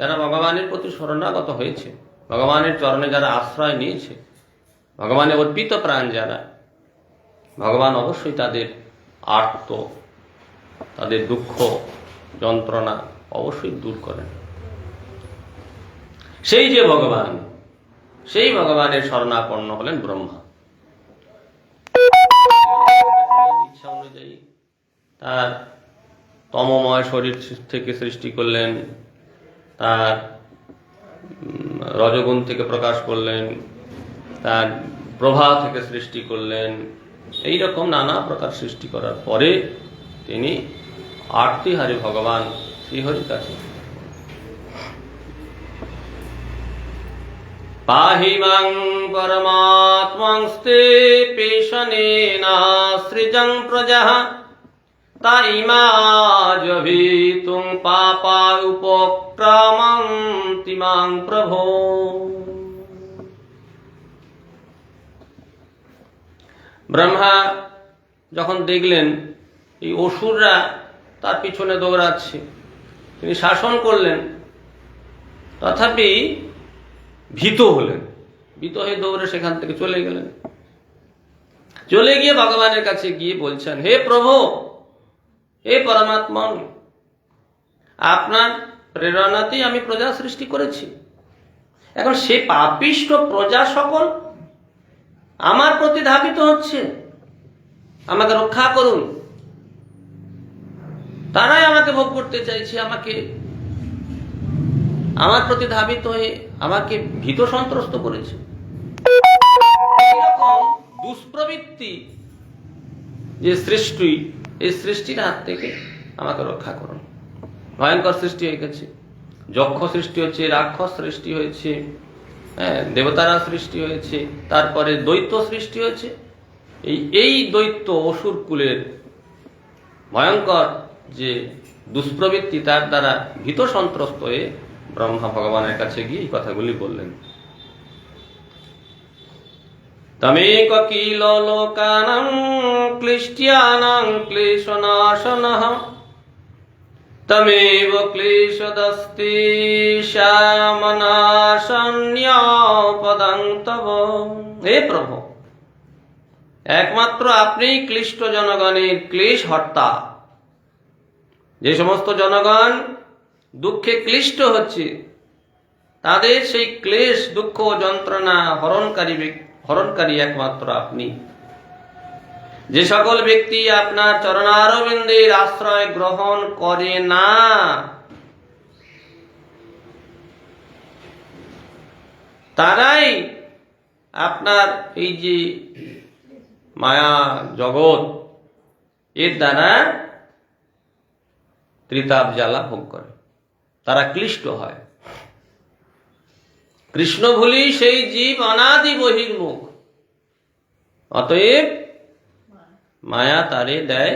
যারা ভগবানের প্রতি শরণাগত হয়েছে, ভগবানের চরণে যারা আশ্রয় নিয়েছে, ভগবানের অর্পিত প্রাণ যারা, ভগবান অবশ্যই তাদের আর্ত, তাদের দুঃখ যন্ত্রণা অবশ্যই দূর করেন। সেই যে ভগবান, সেই ভগবানের শরণাপন্ন হলেন ব্রহ্মা। ইচ্ছা অনুযায়ী তার তমময় শরীর থেকে সৃষ্টি করলেন, তার রজগুণ থেকে প্রকাশ করলেন, তার প্রভা থেকে সৃষ্টি করলেন। এই রকম নানা প্রকার সৃষ্টি করার পরে তিনি আরতিহারী ভগবান শ্রীহরির কাছে পাহি মাং পরমাত্মাংস্তে পেশনেনা সৃজং প্রজাঃ তাইমাজভিতুং পাপা উপক্রামন্তি মাং প্রভো। ব্রহ্মা যখন দেখলেন এই অসুররা তার পিছনে দৌড়াচ্ছে, তিনি শাসন করলেন, তথাপি ভীত হলেন। ভীত হয়ে দৌড়ে সেখান থেকে চলে গেলেন। চলে গিয়ে ভগবানের কাছে গিয়ে বলছেন, হে প্রভু, হে পরমাত্মা, আপনার প্রেরণাতেই আমি প্রজা সৃষ্টি করেছি। এখন সে পাপিষ্ঠ প্রজা সকল আমার প্রতি ধাবিত হচ্ছে, আমাকে রক্ষা করুন। তারাই আমাকে ভোগ করতে চাইছে, আমার প্রতি ধাবিত হয়ে আমাকে ভীত সন্ত্রস্ত করেছে। এরকম দুষ্প্রবৃত্তি যে সৃষ্টি, এই সৃষ্টির হাত থেকে আমাকে রক্ষা করুন। ভয়ঙ্কর সৃষ্টি হয়ে গেছে, যক্ষ সৃষ্টি হচ্ছে, রাক্ষস সৃষ্টি হয়েছে, দেবতারা সৃষ্টি হয়েছে, তারপরে দৈত্য সৃষ্টি হয়েছে। এই দৈত্য অসুর কুলের ভয়ঙ্কর যে দুষ্প্রবৃত্তি, তার দ্বারা ভীত সন্ত্রস্ত হয়ে ব্রহ্মা ভগবানের কাছে গিয়ে এই কথাগুলি বললেন। তমেক কিল লোকানাং ক্লিষ্ট্যানাং ক্লেশনাশনঃ তমেব ক্লেশদস্তি শ্যামনাশন্যপদং তব। হে প্রভু, একমাত্র আপনি ক্লিষ্ট জনগণের ক্লেশ হর্তা। যে সমস্ত জনগণ দুঃখে ক্লিষ্ট হচ্ছে, তাদের সেই ক্লেশ, দুঃখ, যন্ত্রণা হরণকারী একমাত্র আপনি। যে সকল ব্যক্তি আপনার চরণারবিন্দের আশ্রয় গ্রহণ করে না, তারাই আপনার এই যে মায়া জগৎ, এর দ্বারা ত্রিতাপ জ্বালা ভোগ করে, তারা ক্লিষ্ট হয়। কৃষ্ণ ভুলি সেই জীব অনাদি বহির্মুখ, অতএব মায়া তারে দেয়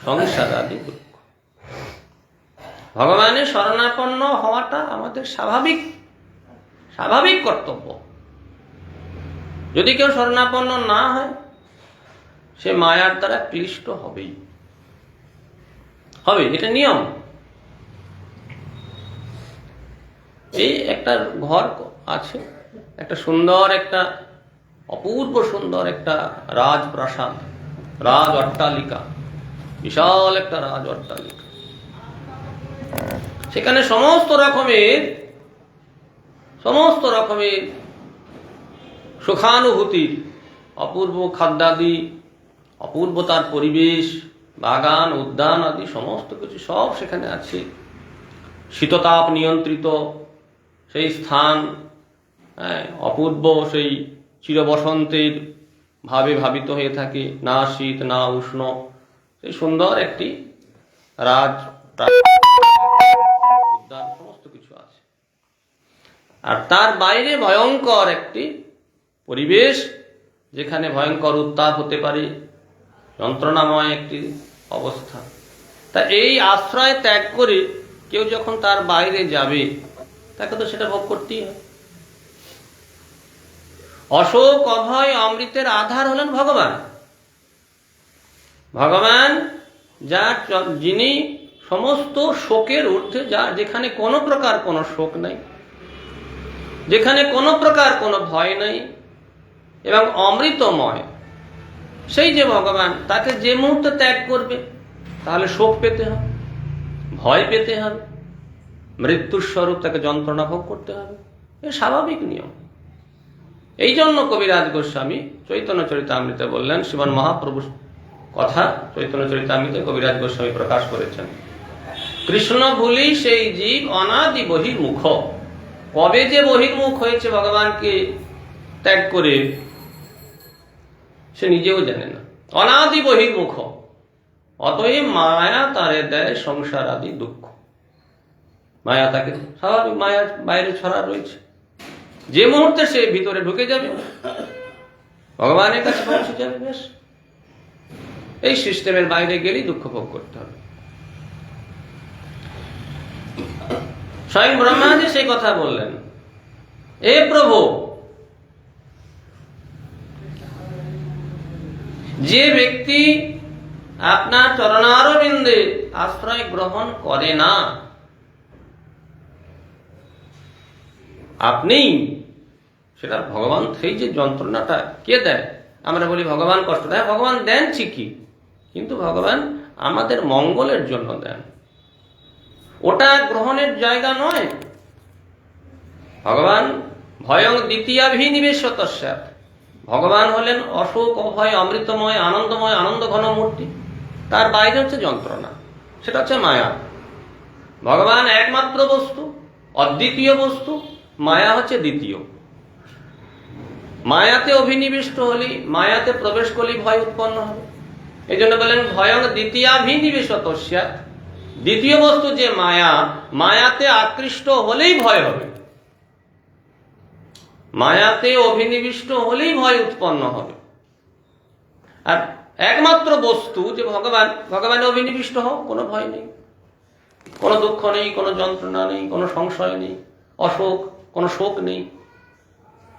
সংসার আদি দুঃখ। ভগবানের শরণাপন্ন হওয়াটা আমাদের স্বাভাবিক কর্তব্য। যদি কেউ শরণাপন্ন না হয়, সে মায়ার দ্বারা ক্লিষ্ট হবেই, এটা নিয়ম। এই একটা ঘর আছে, একটা সুন্দর, একটা অপূর্ব সুন্দর একটা রাজপ্রাসাদ, রাজ অট্টালিকা, বিশাল একটা রাজ অট্টালিকা। সেখানে সমস্ত রকমের সুখানুভূতির অপূর্ব খাদ্যাদি, অপূর্ব তার পরিবেশ, বাগান, উদ্যান আদি সমস্ত কিছু সব সেখানে আছে। শীততাপ নিয়ন্ত্রিত সেই স্থান, অপূর্ব সেই চিরবসন্তের ভাবে ভাবিত হয়ে থাকে, না শীত না উষ্ণ, সেই সুন্দর একটি রাজ উদ্যান, সমস্ত কিছু আছে। আর তার বাইরে ভয়ঙ্কর একটি পরিবেশ, যেখানে ভয়ঙ্কর উত্তাপ হতে পারে, যন্ত্রণাময় একটি অবস্থা। তা এই আশ্রয় ত্যাগ করে কেউ যখন তার বাইরে যাবে, তাকে তো সেটা ভোগ করতেই হয়। অশোক অভয় অমৃতের আধার হলেন ভগবান। ভগবান যিনি সমস্ত শোকের ঊর্ধ্বে, যেখানে কোনো প্রকার কোনো শোক নাই, যেখানে কোনো প্রকার কোনো ভয় নাই এবং অমৃতময়, সেই যে ভগবান, তাকে যে মুহূর্তে ত্যাগ করবে তাহলে শোক পেতে হবে, ভয় পেতে হবে, মৃত্যুর স্বরূপ তাকে যন্ত্রণা ভোগ করতে হবে। এ স্বাভাবিক নিয়ম। এই জন্য কবিরাজ গোস্বামী চৈতন্য চরিতামৃতে বললেন, শ্রীমান মহাপ্রভুর কথা চৈতন্য চরিতামৃতে কবিরাজ গোস্বামী প্রকাশ করেছেন, কৃষ্ণ ভুলি সেই জীব অনাদি বহির্মুখ। কবে যে বহির্মুখ হয়েছে ভগবানকে ত্যাগ করে, সে নিজেও জানে না। অনাদি বহির্মুখ, অতএব মায়া তারে দেয় সংসার আদি দুঃখ। মায়া তাকে স্বাভাবিক, মায়ার বাইরে ছড়া রয়েছে। যে মুহূর্তে সে ভিতরে ঢুকে যাবে, ভগবানের কাছে পৌঁছে যাবে, বেশ। এই সিস্টেমের বাইরে গেলেই দুঃখ ভোগ করতে হবে। স্বয়ং ব্রহ্মাজি সেই কথা বললেন, এ প্রভু, যে ব্যক্তি আপনার চরণারবিন্দে আশ্রয় গ্রহণ করে না, আপনি সেটা ভগবান, সেই যে যন্ত্রণাটা কে দেয়? আমরা বলি ভগবান কষ্ট দেয়, ভগবান দেন ঠিকই, কিন্তু ভগবান আমাদের মঙ্গলের জন্য দেন, ওটা গ্রহণের জায়গা নয়। ভগবান ভয়ং দ্বিতীয়াভিনিবেশতস্যাৎ, ভগবান হলেন অশোক অভয় অমৃতময় আনন্দময় আনন্দ ঘন মূর্তি। তার বাইরে হচ্ছে যন্ত্রণা, সেটা হচ্ছে মায়া। ভগবান একমাত্র বস্তু, অদ্বিতীয় বস্তু, মায়া হচ্ছে দ্বিতীয়। মায়াতে অভিনিবিষ্ট হলি, মায়াতে প্রবেশ করলেই ভয় উৎপন্ন হবে। এই জন্য বলেন ভয়ং দ্বিতীয়াভিনিবেশতস্যাৎ, দ্বিতীয় বস্তু যে মায়া, মায়াতে আকৃষ্ট হলেই ভয় হবে, মায়াতে অভিনিবিষ্ট হলেই ভয় উৎপন্ন হবে। আর একমাত্র বস্তু যে ভগবান, ভগবানে অভিনিবিষ্ট হোক, কোনো ভয় নেই, কোনো দুঃখ নেই, কোনো যন্ত্রণা নেই, কোনো সংশয় নেই, অশোক, কোনো শোক নেই,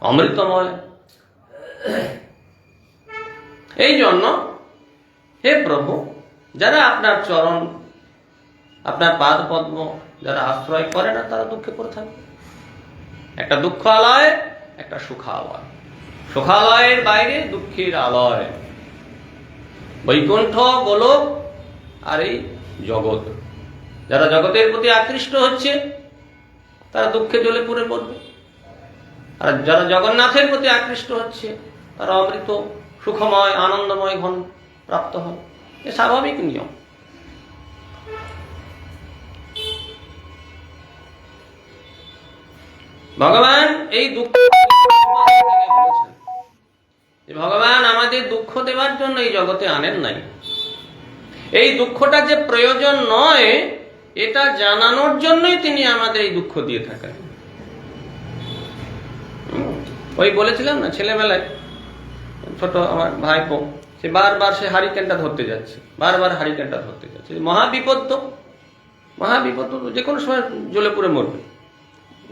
অমৃতময়। এই জন্য হে প্রভু, যারা আপনার চরণ, আপনার পাদ পদ্ম যারা আশ্রয় করে না, তারা দুঃখে পড়ে থাকে। একটা দুঃখ আলয়, একটা সুখালয়। সুখালয়ের বাইরে দুঃখের আলয়, বৈকুণ্ঠ, গোলক আর এই জগৎ। যারা জগতের প্রতি আকৃষ্ট হচ্ছে, তারা দুঃখে জ্বলে পুড়ে পড়বে। আর যারা জগন্নাথের প্রতি আকৃষ্ট হচ্ছে, তারা অমৃত সুখময় আনন্দময় ঘন প্রাপ্ত হয়। এ স্বাভাবিক নিয়ম। ভগবান এই দুঃখ বলেছেন যে ভগবান আমাদের দুঃখ দেওয়ার জন্য এই জগতে আনেন নাই। এই দুঃখটা যে প্রয়োজন নয়, এটা জানানোর জন্যই তিনি আমাদের এই দুঃখ দিয়ে থাকেন। ওই বলেছিলাম না ছেলেবেলায়, ছোট আমার ভাইপো, সে বারবার সে হারিকেনটা ধরতে যাচ্ছে, বারবার হারিকেনটা ধরতে যাচ্ছে। মহাবিপদ তো, মহাবিপদ তো, যে কোনো সময় জ্বলে পুড়ে মরবে।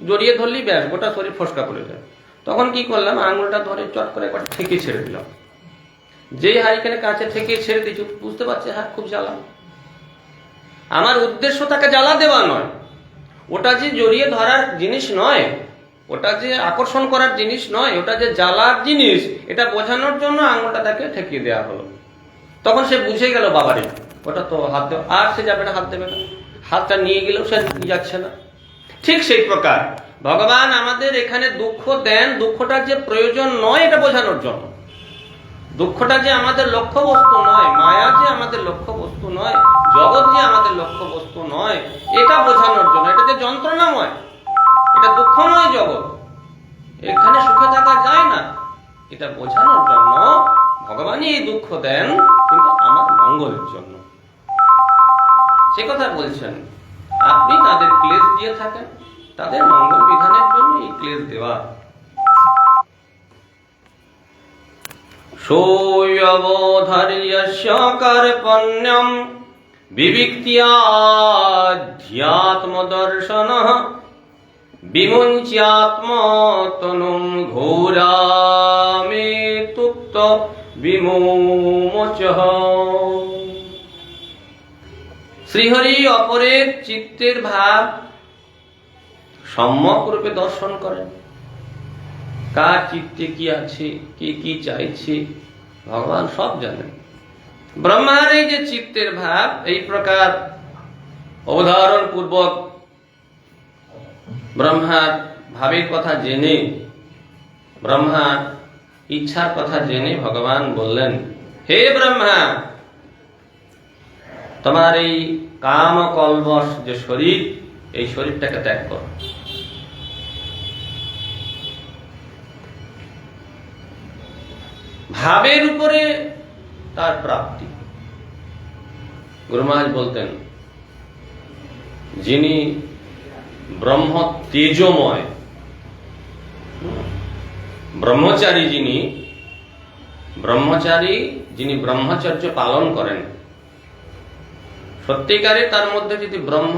জড়িয়ে ধরলেই ব্যাস গোটা শরীর ফসকা পড়ে যায়। তখন কি করলাম, আঙুলটা ধরে চট করে একবার ঠেকে ছেড়ে দিলাম। যেই হারিকেনের কাছে ঠেকে ছেড়ে দিচ্ছি, বুঝতে পারছে হ্যাঁ খুব জ্বালা। আমার উদ্দেশ্য তাকে জ্বালা দেওয়া নয়, ওটা যে জড়িয়ে ধরার জিনিস নয়, ওটা যে আকর্ষণ করার জিনিস নয়, ওটা যে জ্বালার জিনিস, এটা বোঝানোর জন্য আঙুলটা তাকে ঠেকিয়ে দেওয়া হলো। তখন সে বুঝে গেল বাবারে ওটা তো হাত দেওয়া, আর সে যাবে না, হাত দেবে না। হাতটা নিয়ে গেলেও সে যাচ্ছে না। ঠিক সেই প্রকার ভগবান আমাদের এখানে দুঃখ দেন, দুঃখটার যে প্রয়োজন নয় এটা বোঝানোর জন্য। দুঃখটা যে আমাদের লক্ষ্য বস্তু নয়, মায়া যে আমাদের লক্ষ্য বস্তু নয়, জগৎ যে আমাদের লক্ষ্য বস্তু নয়, এটা বোঝানোর জন্য। এটা যে যন্ত্রণাময়, এটা দুঃখময় জগৎ, এখানে সুখে থাকা যায় না, এটা বোঝানোর জন্য ভগবানই এই দুঃখ দেন, কিন্তু আমার মঙ্গলের জন্য। সে কথা বলছেন, আপনি তাদের ক্লেশ দিয়ে থাকেন, তাদের মঙ্গল বিধানের জন্য এই ক্লেশ দেওয়া। সোয়বধার্যস্য কার্পণ্যম বিবিক্ত্যাধ্যাত্মদর্শনঃ বিমুঞ্চ্যাত্মতনুম ঘোরামেতুক্ত বিমোচঃ। শ্রীহরি অপরের চিত্তের ভাব সম্যক রূপে দর্শন করেন। কার চিত্তে কি আছে, কে কি চাইছে, ভগবান সব জানেন। ব্রহ্মার এই যে চিত্তের ভাব, এই প্রকার অবধারণ পূর্বক ব্রহ্মার ভাবের কথা জেনে, ব্রহ্মার ইচ্ছার কথা জেনে ভগবান বললেন, হে ব্রহ্মা, তোমার এই কাম কলবশ যে শরীর, এই শরীরটাকে ত্যাগ করো। ভাবের উপরে তার প্রাপ্তি। গুরু মহারাজ বলতেন, যিনি ব্রহ্ম তেজময়, ব্রহ্মচারী যিনি ব্রহ্মচর্য পালন করেন, সত্যিকারে তার মধ্যে যদি ব্রহ্ম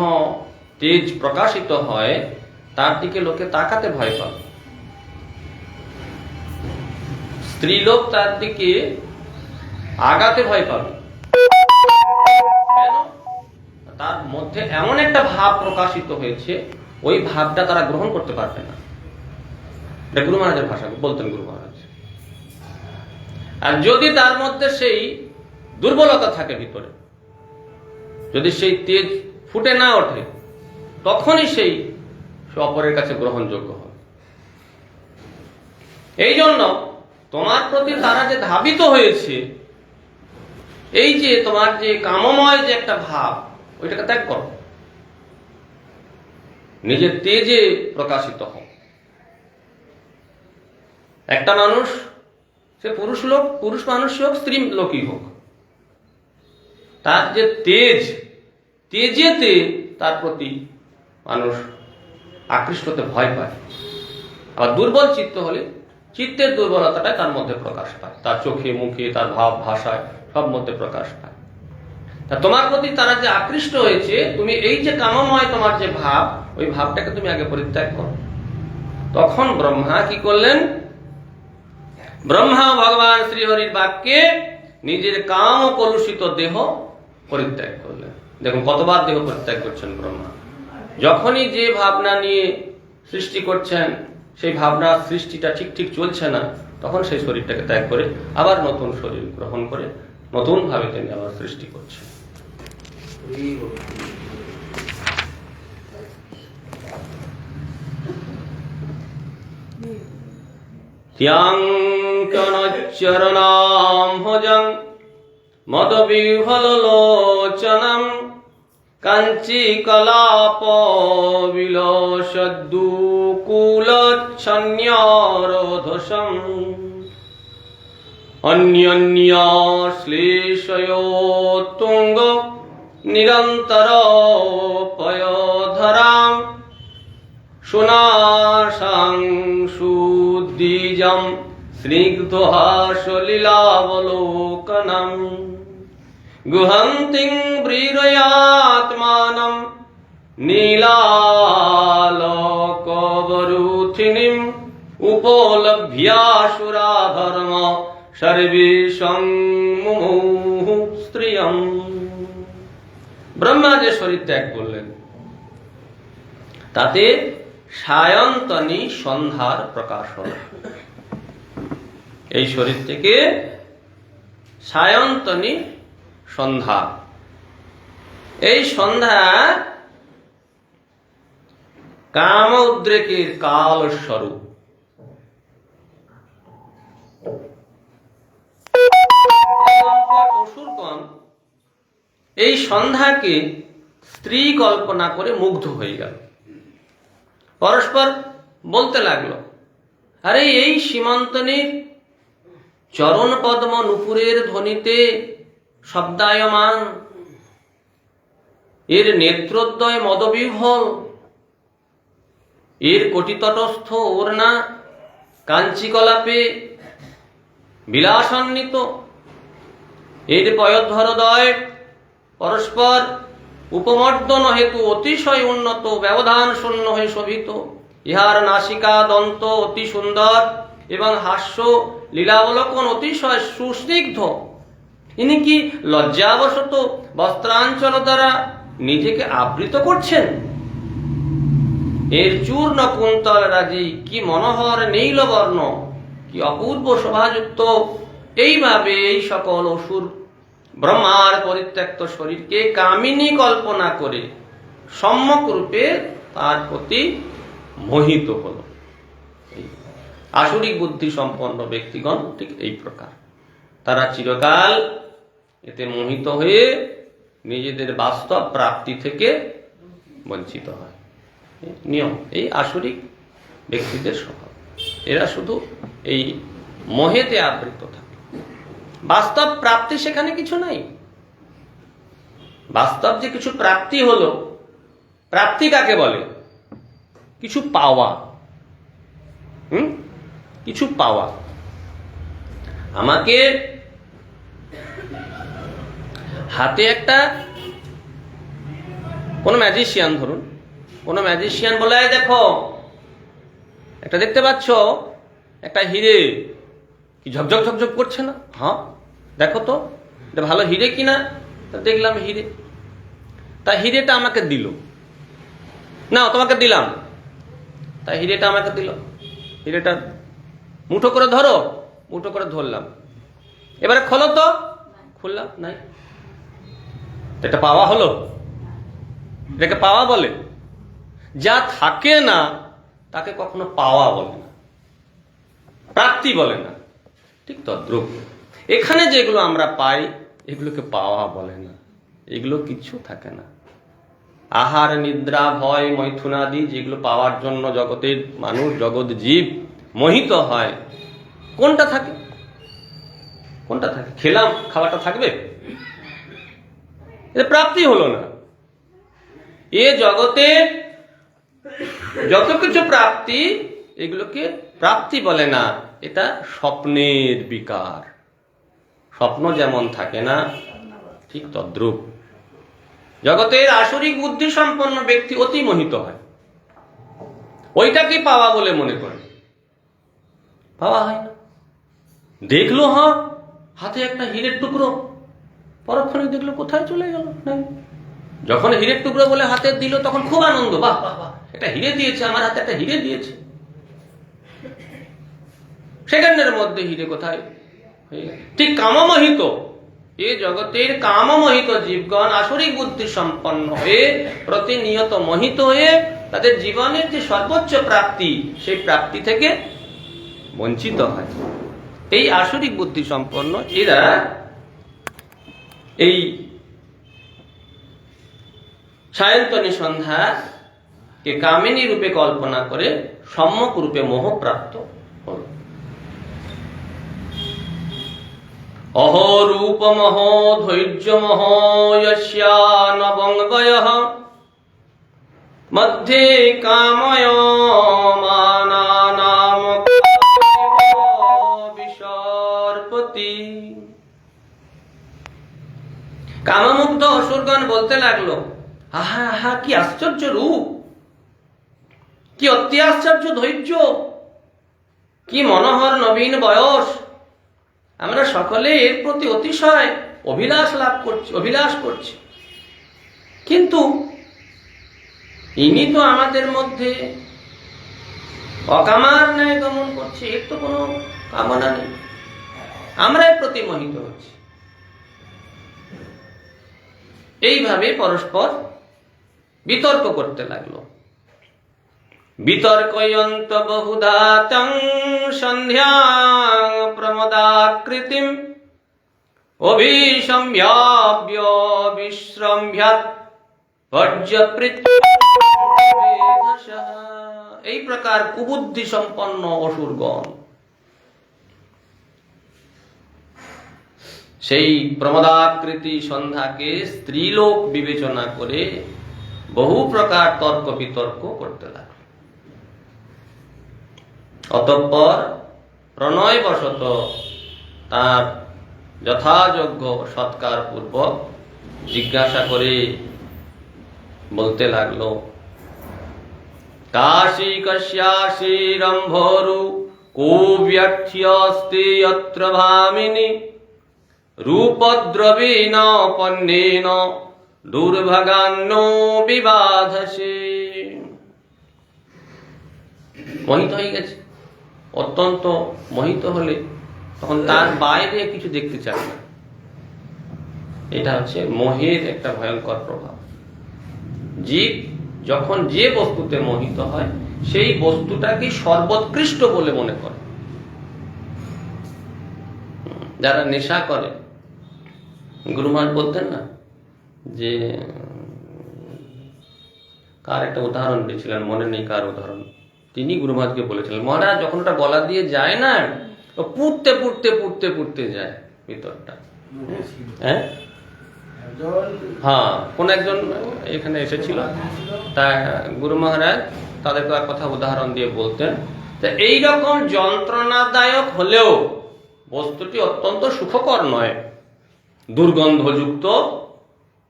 তেজ প্রকাশিত হয়, তার দিকে লোকে তাকাতে ভয় পাবে। স্ত্রীলোক তার দিকে আগাতে ভয় পাবে। কেন? তার মধ্যে এমন একটা ভাব প্রকাশিত হয়েছে, ওই ভাবটা তারা গ্রহণ করতে পারবে না। এটা গুরু মহারাজের ভাষা বলতেন গুরু মহারাজ। আর যদি তার মধ্যে সেই দুর্বলতা থাকে ভিতরে, যদি সেই তেজ ফুটে না ওঠে, তখনই সেই অপরের কাছে গ্রহণযোগ্য হবে। এই জন্য তোমার প্রতি তারা যে ধাবিত হয়েছে, এই যে তোমার যে কামময় যে একটা ভাব, ওইটাকে ত্যাগ করো, নিজের তেজে প্রকাশিত হও। একটা মানুষ, সে পুরুষ মানুষই হোক, স্ত্রী লোকই হোক, তার যে তেজেতে তার প্রতি মানুষ আকৃষ্ট হতে ভয় পায়। আর দুর্বল চিত্ত হলে চিত্তের দুর্বলতাটাই তার মধ্যে প্রকাশ পায়, তার চোখে মুখে, তার ভাব ভাষায় সব মধ্যে প্রকাশ পায়। তা তোমার প্রতি তারা যে আকৃষ্ট হয়েছে, তুমি এই যে কামময় তোমার যে ভাব, ওই ভাবটাকে তুমি আগে পরিত্যাগ করো। তখন ব্রহ্মা কি করলেন? ব্রহ্মা ভগবান শ্রীহরির বাক্যে নিজের কাম কলুষিত দেহ পরিত্যাগ করলেন। দেখুন কতবার দেহ পরিত্যাগ করছেন ব্রহ্মা। যখনই যে ভাবনা নিয়ে সৃষ্টি করছেন, সেই ভাবনার সৃষ্টিটা ঠিক চলছে না, তখন সেই শরীরটাকে ত্যাগ করে আবার নতুন শরীর গ্রহণ করে নতুন ভাবে তিনি আবার সৃষ্টি করছেন। ত্যাঙ্কনচরণাম্ভোজং মদবিহ্বলোচনম কাঞ্চীকলাপ বিলসদ্দুকুলচ্ছন্যরোধসম অন্যন্যশ্লেষয়োত্তুঙ্গ নিরন্তরপয়োধরাম সুনাশাং সুদ্বিজম স্নিগ্ধহাসলীলাবলোকনম গুহন্তিং ব্রীরয়াত্মানম নীলালোকবরুথিনীম উপলভ্যাসুরাধর্ম সর্বেষাং মুমুঃ স্ত্রিয়ম। ব্রহ্মা যে শরীর ত্যাগ করলেন তাতে সায়ন্তনী সন্ধ্যার প্রকাশ হল। এই শরীর থেকে সায়ন্তনী সন্ধ্যা, এই সন্ধ্যা কাম উদ্রেকের কাল স্বরূপ। অসুরগণ এই সন্ধ্যাকে স্ত্রী কল্পনা করে মুগ্ধ হয়ে গেল। পরস্পর বলতে লাগলো, আরে এই সীমন্তনীর চরণ পদ্ম নুপুরের ধ্বনিতে শব্দায়মান, এর নেত্রোদ্বয় মদবিহ্বল, এর কোটিতটস্থ ওড়না কাঞ্চিকলাপে বিলাসান্বিত, এর পয়োধরদ্বয় পরস্পর উপমর্দন হেতু অতিশয় উন্নত, ব্যবধান শূন্য হয়ে শোভিত, ইহার নাসিকা দন্ত অতি সুন্দর এবং হাস্য লীলাবলোকন অতিশয় সুস্নিগ্ধ। ইনি কি লজ্জাবশত বস্ত্রাঞ্চল দ্বারা নিজেকে আবৃত করছেন? এর চূর্ণ কুন্তল রাজি কি মনোহর নীলবর্ণ, কি অপূর্ব শোভাযুক্ত। এইভাবে এই সকল অসুর ব্রহ্মার পরিত্যক্ত শরীরকে কামিনী কল্পনা করে সম্যক রূপে তার প্রতি মোহিত হল। আসরিক বুদ্ধি সম্পন্ন ব্যক্তিগণ ঠিক এই প্রকার, তারা চিরকাল এতে মোহিত হয়ে নিজেদের বাস্তব প্রাপ্তি থেকে বঞ্চিত হয়। নিয়ম, এই আসরিক ব্যক্তিদের স্বভাব। এরা শুধু এই মোহেতে আবৃত থাকে, বাস্তব প্রাপ্তি সেখানে কিছু নাই। বাস্তব যে কিছু প্রাপ্তি হলো, প্রাপ্তি কাকে বলে? কিছু পাওয়া। কিছু পাওয়া। আমাকে হাতে একটা কোন ম্যাজিশিয়ান, ধরুন কোন ম্যাজিশিয়ান বলে, দেখো একটা দেখতে পাচ্ছ একটা হিরে, কি ঝকঝক ঝকঝক করছে না? হ্যাঁ দেখো তো এটা ভালো হিরে কিনা। তা দেখলাম হিরে, তা হিরেটা আমাকে দিল, না তোমাকে দিলাম, তা হিরেটা আমাকে দিল। হিরেটা মুঠো করে ধরো, মুঠো করে ধরলাম, এবারে খোলো তো, খুললাম, নাই। এটা পাওয়া হলো? এটাকে পাওয়া বলে? যা থাকে না তাকে কখনো পাওয়া বলে না, প্রাপ্তি বলে না। ঠিক তদ্রূপ এখানে যেগুলো আমরা পাই এগুলোকে পাওয়া বলে না, এগুলো কিছু থাকে না। আহার নিদ্রা ভয় মৈথুনাদি যেগুলো পাওয়ার জন্য জগতের মানুষ, জগৎ জীব মোহিত হয়, কোনটা থাকে? কোনটা থাকে? খেলাম, খাওয়াটা থাকবে? এটা প্রাপ্তি হলো না। এ জগতে যত কিছু প্রাপ্তি, এগুলোকে প্রাপ্তি বলে না, এটা স্বপ্নের বিকার। স্বপ্ন যেমন থাকে না, ঠিক তদ্রূপ জগতের আসরিক বুদ্ধি সম্পন্ন ব্যক্তি অতি মোহিত হয়, ওইটাকে পাওয়া বলে মনে করে। পাওয়া হয় না। দেখলো হ্যাঁ হাতে একটা হীরের টুকরো, পরক্ষণে দেখলো কোথায় চলে গেল, নাই। যখন হীরের টুকরো বলে হাতে দিল তখন খুব আনন্দ, বাহ বাহ বাহ, একটা হিরে দিয়েছে, আমার হাতে একটা হিরে দিয়েছে। সেকেন্ডের মধ্যে হিরে কোথায়? ঠিক কামমোহিত এ জগতের কামমোহিত জীবগণ আসরিক বুদ্ধি সম্পন্ন হয়ে প্রতিনিয়ত মোহিত হয়ে তাদের জীবনের যে সর্বোচ্চ প্রাপ্তি, সেই প্রাপ্তি থেকে বঞ্চিত হয়। এই আসরিক বুদ্ধি সম্পন্ন এরা এই সায়ন্তনী সন্ধ্যাকে কামিনী রূপে কল্পনা করে সম্যক রূপে মোহপ্রাপ্ত হল। অহরূপমহ ধৈর্যমহ যস্যা নবঙ্গয়ঃ মধ্যে কাময়মানানাম কামমুগ্ধ অসুরগণ বলতে লাগলো, আহা আহা, কি আশ্চর্য রূপ, কি অতি আশ্চর্য ধৈর্য, কি মনোহর নবীন বয়স। আমরা সকলে এর প্রতি অতিশয় অভিলাষ করছি। কিন্তু ইনি তো আমাদের মধ্যে অকামার ন্যায় গমন করছে, এর তো কোনো কামনা নেই, আমরা এর প্রতি মোহিত হচ্ছি। এইভাবে পরস্পর বিতর্ক করতে লাগলো। বিতর্কয়ন্ত বহুধা তং সন্ধ্যা প্রমদাকৃতিম অভিসম্ভাব্য বিশ্রম্ভ্যাৎ পর্যপৃচ্ছ। এই প্রকার কুবুদ্ধি সম্পন্ন অসুরগণ সেই প্রমদাকৃতি সন্ধ্যাকে স্ত্রীলোক বিবেচনা করে বহু প্রকার তর্ক বিতর্ক করতে লাগল। অতঃপর প্রণয়বশত তার যথাযোগ্য সৎকার পূর্বক জিজ্ঞাসা করে বলতে লাগলো, কাশী কস্যাসি রম্ভরু কো ব্যক্ষ্যস্তি অত্র ভামিনী রূপদ্রবীণ পণ্যেন দুর্ভাগান্নো বিবাধসে। মোহিত হয়ে গেছে, অত্যন্ত মোহিত হলে তখন তার বাইরে কিছু দেখতে চায় না। এটা হচ্ছে মোহের একটা ভয়ঙ্কর প্রভাব। জীব যখন যে বস্তুতে মোহিত হয় সেই বস্তুটাকে সর্বোৎকৃষ্ট বলে মনে করে। যারা নেশা করে, গুরু মহারাজ বলতেন না যে, কার একটা উদাহরণ দিয়েছিলেন, মনে নেই কার উদাহরণ, তিনি গুরু মহারাজকে বলেছিলেন, মহারাজ যখন ওটা গলা দিয়ে যায় না, তো পুড়তে পুড়তে পুড়তে পুড়তে যায় ভিতরটা। হ্যাঁ, কোন একজন এখানে এসেছিল, তা গুরু মহারাজ তাদেরকে এক কথা উদাহরণ দিয়ে বলতেন, এইরকম যন্ত্রণাদায়ক হলেও বস্তুটি অত্যন্ত সুখকর নয়, দুর্গন্ধযুক্ত,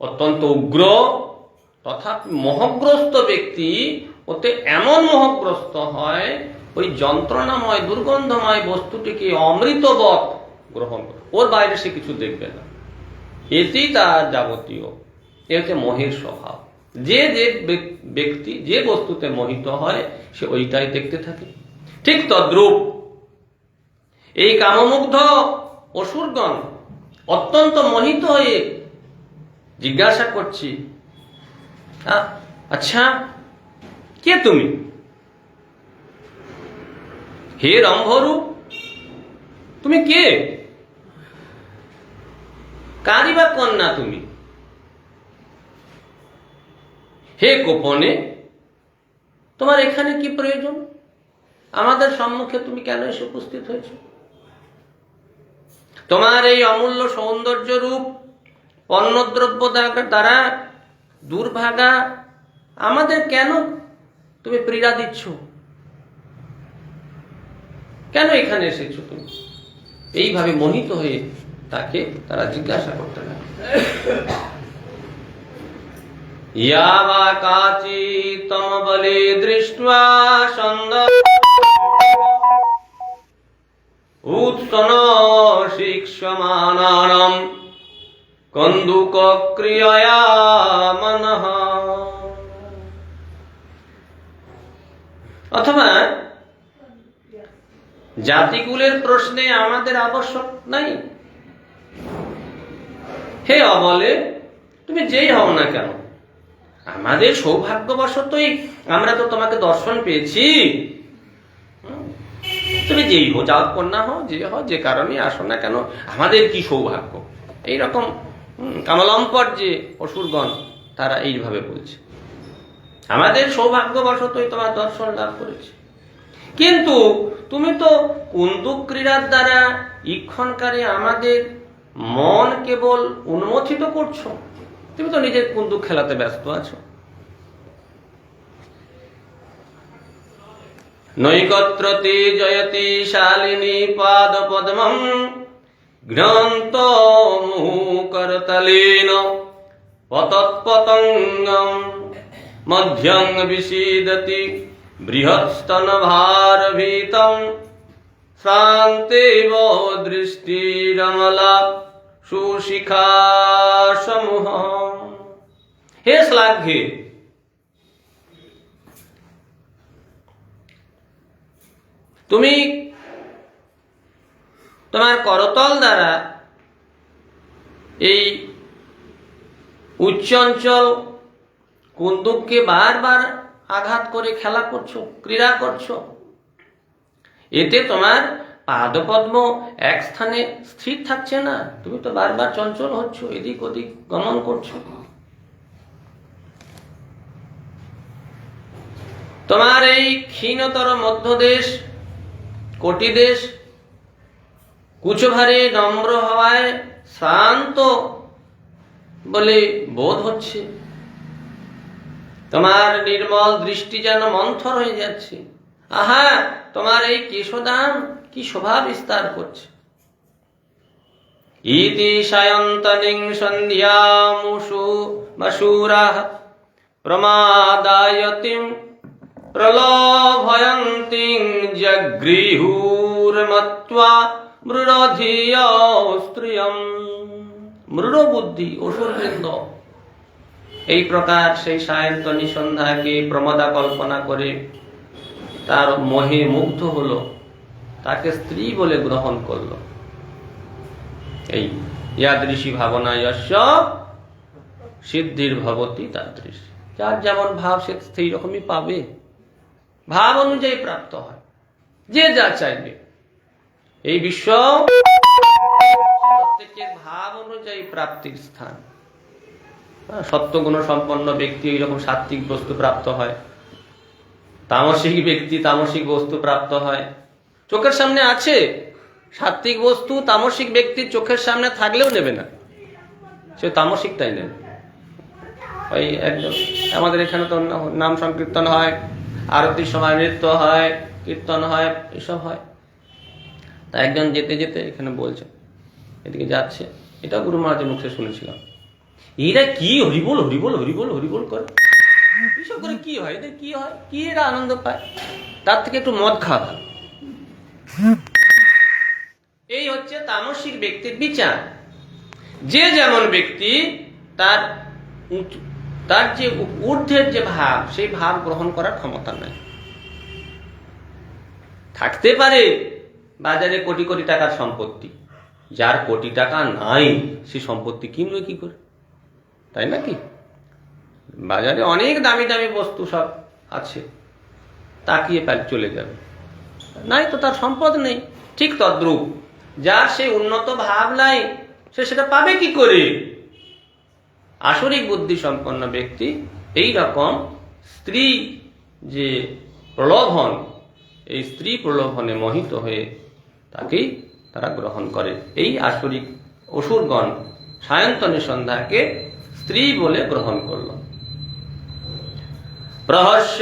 অত্যন্ত উগ্র, তথাপি মোহগ্রস্ত ব্যক্তি ওতে এমন মোহগ্রস্ত হয় ওই যন্ত্রণাময় দুর্গন্ধময় বস্তুটিকে অমৃতবৎ গ্রহণ করে, ওর বাইরে সে কিছু দেখবে না। এতেই তার যাবতীয়, এ হচ্ছে মোহের স্বভাব। যে যে ব্যক্তি যে বস্তুতে মোহিত হয় সে ওইটাই দেখতে থাকে। ঠিক তদ্রূপ এই কামমুগ্ধ অসুরগণ অত্যন্ত মোহিত হয়ে জিজ্ঞাসা করছি, আচ্ছা কে তুমি? হে রম্ভরু, তুমি কে? কারি বা কন্যা তুমি? হে গোপনে, তোমার এখানে কি প্রয়োজন? আমাদের সম্মুখে তুমি কেন এসে উপস্থিত হয়েছ? তোমার এই অমূল্য সৌন্দর্য রূপ পণ্যদ্রব্য দ্বারা দুর্ভাগা আমাদের কেন তুমি পীড়া দিচ্ছ? কেন এখানে এসেছো তুমি? এইভাবে মোহিত হয়ে তাকে তারা জিজ্ঞাসা করতে লাগে। ইয়াবা কাচি তম বলে দৃষ্টা সন্দর উৎসন শিক্ষমানানম কন্দুক ক্রিয়া মনঃ। অথবা জাতিকুলের প্রশ্নে আমাদের আবশ্যক নাই। হে অবলে, তুমি যেই হও না কেন, আমাদের সৌভাগ্যবশতই আমরা তো তোমাকে দর্শন পেয়েছি। তুমি যেই হো, যাও, কন্যা হও, যে কারণে আসো না কেন, আমাদের কি সৌভাগ্য। এইরকম কামলম্পট যে অসুরগণ তারা এইভাবে বলছে, আমাদের সৌভাগ্যবশতই তোমার দর্শন লাভ করেছি। কিন্তু তুমি তো কুন্দুক ক্রীড়ার দ্বারা ইক্ষণকারী আমাদের মন কেবল উন্মোচিত করছো, তুমি তো নিজের কুন্দুক খেলাতে ব্যস্ত আছো। নৈকত্রতে জয়তি শালিনী পাদ পদ্মম ঘ্নন্ত মুকরত তলেন পতৎপতঙ্গম মধ্যং বিসীদতি বৃহৎস্তনভারভীতম শ্রান্তেব দৃষ্টিরমলা সুশিখা সমূহ। হে শ্লাঘ্যে, তুমি তোমার করতল দ্বারা এই উচ্চঞ্চল কুন্দুককে বারবার আঘাত করে খেলা করছো, ক্রীড়া করছো। এতে তোমার পাদপদ্ম এক স্থানে স্থির থাকছে না, তুমি তো বারবার চঞ্চল হচ্ছ, এদিক ওদিক গমন করছো। তোমার এই ক্ষীণতর মধ্যদেশ, কোটিদেশ কুচভারে নম্র হওয়ায় শ্রান্ত বলে বোধ হচ্ছে। তোমার নির্মল দৃষ্টি যেন মন্থর হয়ে যাচ্ছে। আহা, তোমার এই কেশদান কি শোভা বিস্তার করছে। ইতি সায়ন্তনিং সন্ধ্যামুষু বসুরাঃ প্রমাদায়তিম প্রলোভয়ন্তিং জগৃহুর্মত্বা মৃড়ধিয়া স্ত্রিয়ম। মৃড় বুদ্ধি অসুরবৃন্দ এই প্রকার সেই সায়ন্তনী সন্ধ্যাকে প্রমাদা কল্পনা করে তার মোহে মুগ্ধ হলো, তাকে স্ত্রী বলে গ্রহণ করলো। এই ইয়াদৃশী ভাবনা যস্য সিদ্ধির ভবতি তাদৃশী। যার যেমন ভাব সে সেই রকমই পাবে, ভাব অনুযায়ী প্রাপ্ত হয়। যে যা চাইবে, এই বিশ্ব প্রত্যেকের ভাব অনুযায়ী প্রাপ্তির স্থান। সত্যগুণ সম্পন্ন ব্যক্তি এইরকম সাত্ত্বিক বস্তু প্রাপ্ত হয়, তামসিক ব্যক্তি তামসিক বস্তু প্রাপ্ত হয়। চোখের সামনে আছে সাত্ত্বিক বস্তু, তামসিক ব্যক্তির চোখের সামনে থাকলেও নেবে না, সে তামসিকটাই নেবে। ওই একদম আমাদের এখানে তো নাম সংকীর্তন হয়, আরতির সময় নৃত্য হয়, কীর্তন হয়, এসব হয়। তা একজন যেতে যেতে এখানে বলছে, এদিকে যাচ্ছে, এটা গুরু মহারাজের মুখে শুনেছিলাম, এরা কি হরিবোল হরিবোল হরিবোল হরিবোল করে, এসব করে কি হয়, এদের কি হয়, কি এরা আনন্দ পায়, তার থেকে একটু মদ খাওয়া ভালো। এই হচ্ছে তামসিক ব্যক্তির বিচার। যে যেমন ব্যক্তি তার যে ঊর্ধ্বের যে ভাব, সেই ভাব গ্রহণ করার ক্ষমতা নাই। থাকতে পারে বাজারে কোটি কোটি টাকার সম্পত্তি, যার কোটি টাকা নাই সে সম্পত্তি কিনবে কি করে, তাই নাকি? বাজারে অনেক দামি দামি বস্তু সব আছে, তাকিয়ে চলে যাবে, নাই তো তার সম্পদ নেই। ঠিক তদ্রূপ যার সেই উন্নত ভাব নাই, সে সেটা পাবে কি করে? আসরিক বুদ্ধি সম্পন্ন ব্যক্তি এই রকম স্ত্রী যে প্রলোভন, এই স্ত্রী প্রলোভনে মোহিত হয়ে তাকেই তারা গ্রহণ করে। এই আসরিক অসুরগণ সায়ন্তনী সন্ধ্যাকে স্ত্রী বলে গ্রহণ করল। প্রহস্য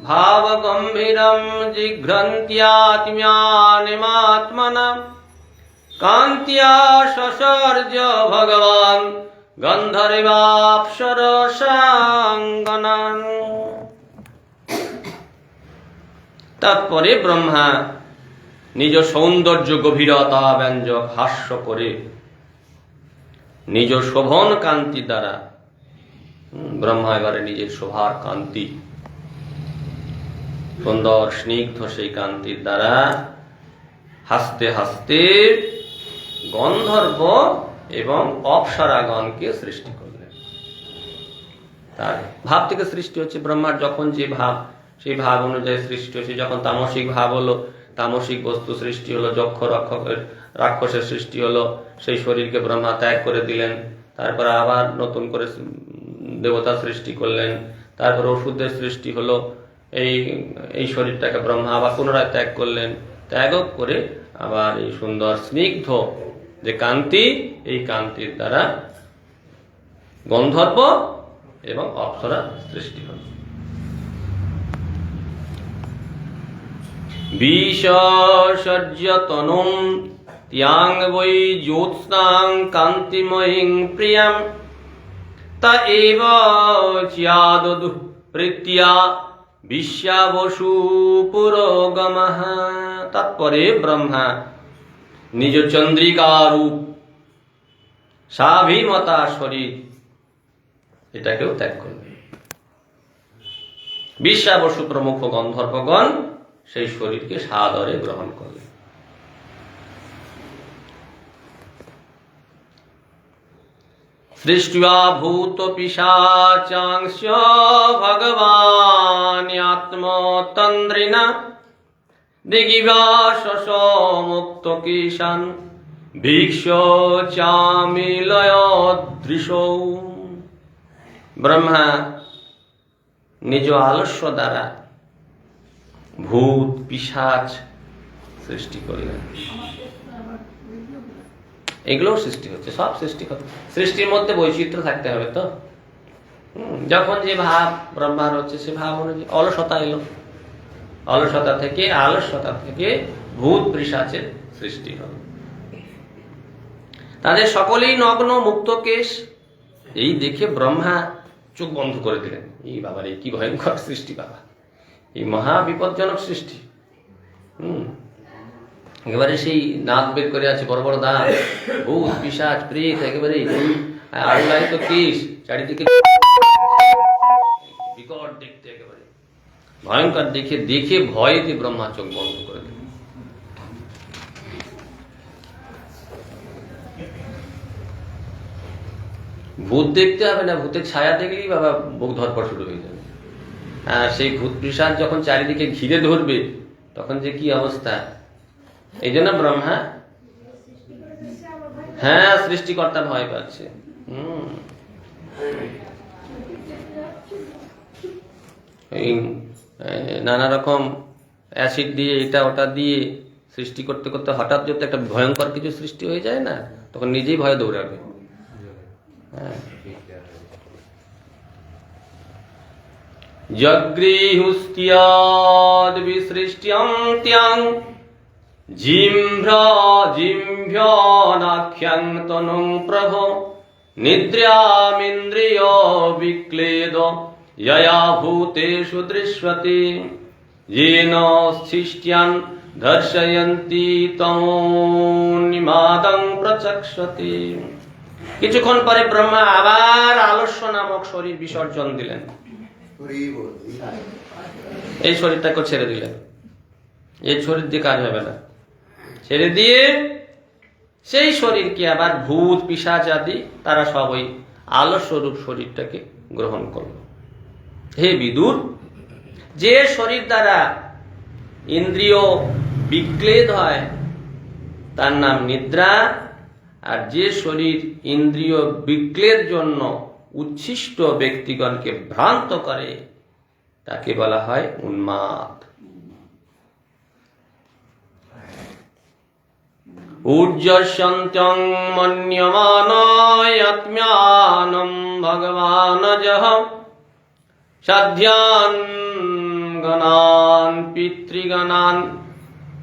ভাব গম্ভীরম জিঘ্রন্ত্যাত্ম্যানিমাত্মনা কান্তিয়া সসর্য ভগবান গন্ধর্বাপ্সরসাঙ্গনান। তারপরে ব্রহ্মা নিজ সৌন্দর্য গভীরতা ব্যঞ্জক হাস্য করে নিজ শোভন কান্তি দ্বারা, ব্রহ্মা এবারে নিজের শোভার কান্তি, সুন্দর স্নিগ্ধ সেই কান্তির দ্বারা হাসতে হাসতে গন্ধর্ব এবং অপ্সরাগণকে সৃষ্টি করলেন। তার ভাব থেকে সৃষ্টি হচ্ছে ব্রহ্মার যখন যে ভাব, সেই ভাব অনুযায়ী সৃষ্টি হচ্ছে। যখন তামসিক ভাব হলো, তামসিক বস্তু সৃষ্টি হলো, যক্ষ রাক্ষসের সৃষ্টি হলো, সেই শরীরকে ব্রহ্মা ত্যাগ করে দিলেন। তারপরে আবার নতুন করে দেবতা সৃষ্টি করলেন। তারপরে ওষুধের সৃষ্টি হলো, এই শরীরটাকে ব্রহ্মা আবার পুনরায় ত্যাগ করলেন। ত্যাগ করে আবার এই সুন্দর স্নিগ্ধ যে কান্তি, এই কান্তির দ্বারা গন্ধর্ব এবং অপ্সরা সৃষ্টি হল। বিশর্যতনুম ত্যাং বৈ জ্যোৎস্নাং কান্তিময়ীং প্রিয়াম তা এব চ্যাদদু প্রীত্যা বিশ্বাবসু পুরোগমঃ। তারপরে ব্রহ্মা নিজ চন্দ্রিকারূপ স্বাভিমতা শরীর এটাকেও ত্যাগ করবে। বিশ্বাবসু প্রমুখ গন্ধর্বগণ সেই শরীরকে সাদরে গ্রহণ করবে। সৃष्ट्वा ভূত পিশাচাংশ ভগবান আত্মতন্দ্রিণা দিগিবাসস মুক্ত কিশান ভিক্ষ চামিলয় দৃশৌ। ব্রহ্মা নিজ আলস্য দ্বারা ভূত পিশাচ সৃষ্টি করলেন। এগুলো সৃষ্টি হচ্ছে, সব সৃষ্টি হচ্ছে। সৃষ্টির মধ্যে বৈচিত্র্য থাকতে হবে তো। যখন যে ভাব ব্রহ্মার হচ্ছে সে ভাব অনুযায়ী অলসতা এলো, অলসতা থেকে ভূত পিশাচের সৃষ্টি হলো। তাদের সকলেই নগ্ন মুক্ত কেশ। এই দেখে ব্রহ্মা চোখ বন্ধ করে দিলেন। এই বাবার এই কি ভয়ঙ্কর সৃষ্টি বাবা, এই মহা বিপজ্জনক সৃষ্টি। একেবারে সেই নাক বের করে আছে, বড় বড় দাঁত, ভূত পিশাচ প্রেত, একেবারে আড়াই তো কেশ, চারিদিকে বিকট দেখতে, একেবারে ভয়ঙ্কর দেখে ভয়েতে ব্রহ্মা চোখ বন্ধ করে দিল। ভূত দেখতে হবে না, ভূতের ছায়া দেখলেই বাবা বুক ধরপড় শুরু হয়ে যাবে। আর সেই ভূত পিশাচ যখন চারিদিকে ঘিরে ধরবে তখন যে কি অবস্থা। এই জন্য ব্রহ্মা সৃষ্টিকর্তা ভয় পাচ্ছে। নানা রকম অ্যাসিড দিয়ে এটা ওটা দিয়ে সৃষ্টি করতে করতে হঠাৎ যদি একটা ভয়ঙ্কর কিছু সৃষ্টি হয়ে যায় না, তখন নিজেই ভয়ে দৌড়াবে। যগৃহুস্তিয়াদ বিসৃষ্ট্যং ত্যাং জিম্ভ্যনাখ্যাং তনুং প্রভো নিদ্রামিন্দ্রিয় বিক্লেদ यया भूतेषु दृश्यते येन স্থিষ্ঠ্যান দর্শয়ন্তি তমোন্মাদং প্রচক্ষতে। কিছুক্ষণ পরে ব্রহ্মা আবার আলস্য নামক শরীর বিসর্জন দিলেন। এই শরীরটাকে ছেড়ে দিলেন। এই শরীর দিয়ে কাজ হবে না, ছেড়ে দিয়ে সেই শরীরকে আবার ভূত পিশাচ আদি তারা সব ওই আলস্য রূপ শরীরটাকে গ্রহণ করল। হে বিদুর, যে শরীর দ্বারা ইন্দ্রিয় বিক্লেদ হয় তার নাম নিদ্রা, আর যে শরীর ইন্দ্রিয় বিক্লেদ জন্য উচ্ছিষ্ট ব্যক্তিগণকে ভ্রান্ত করে তাকে বলা হয় উন্মাদ। ঊর্জস্যন্ত্যং মন্যমানায় আত্ম্যানম ভগবানজঃ সাধ্যান গণান পিতৃগণান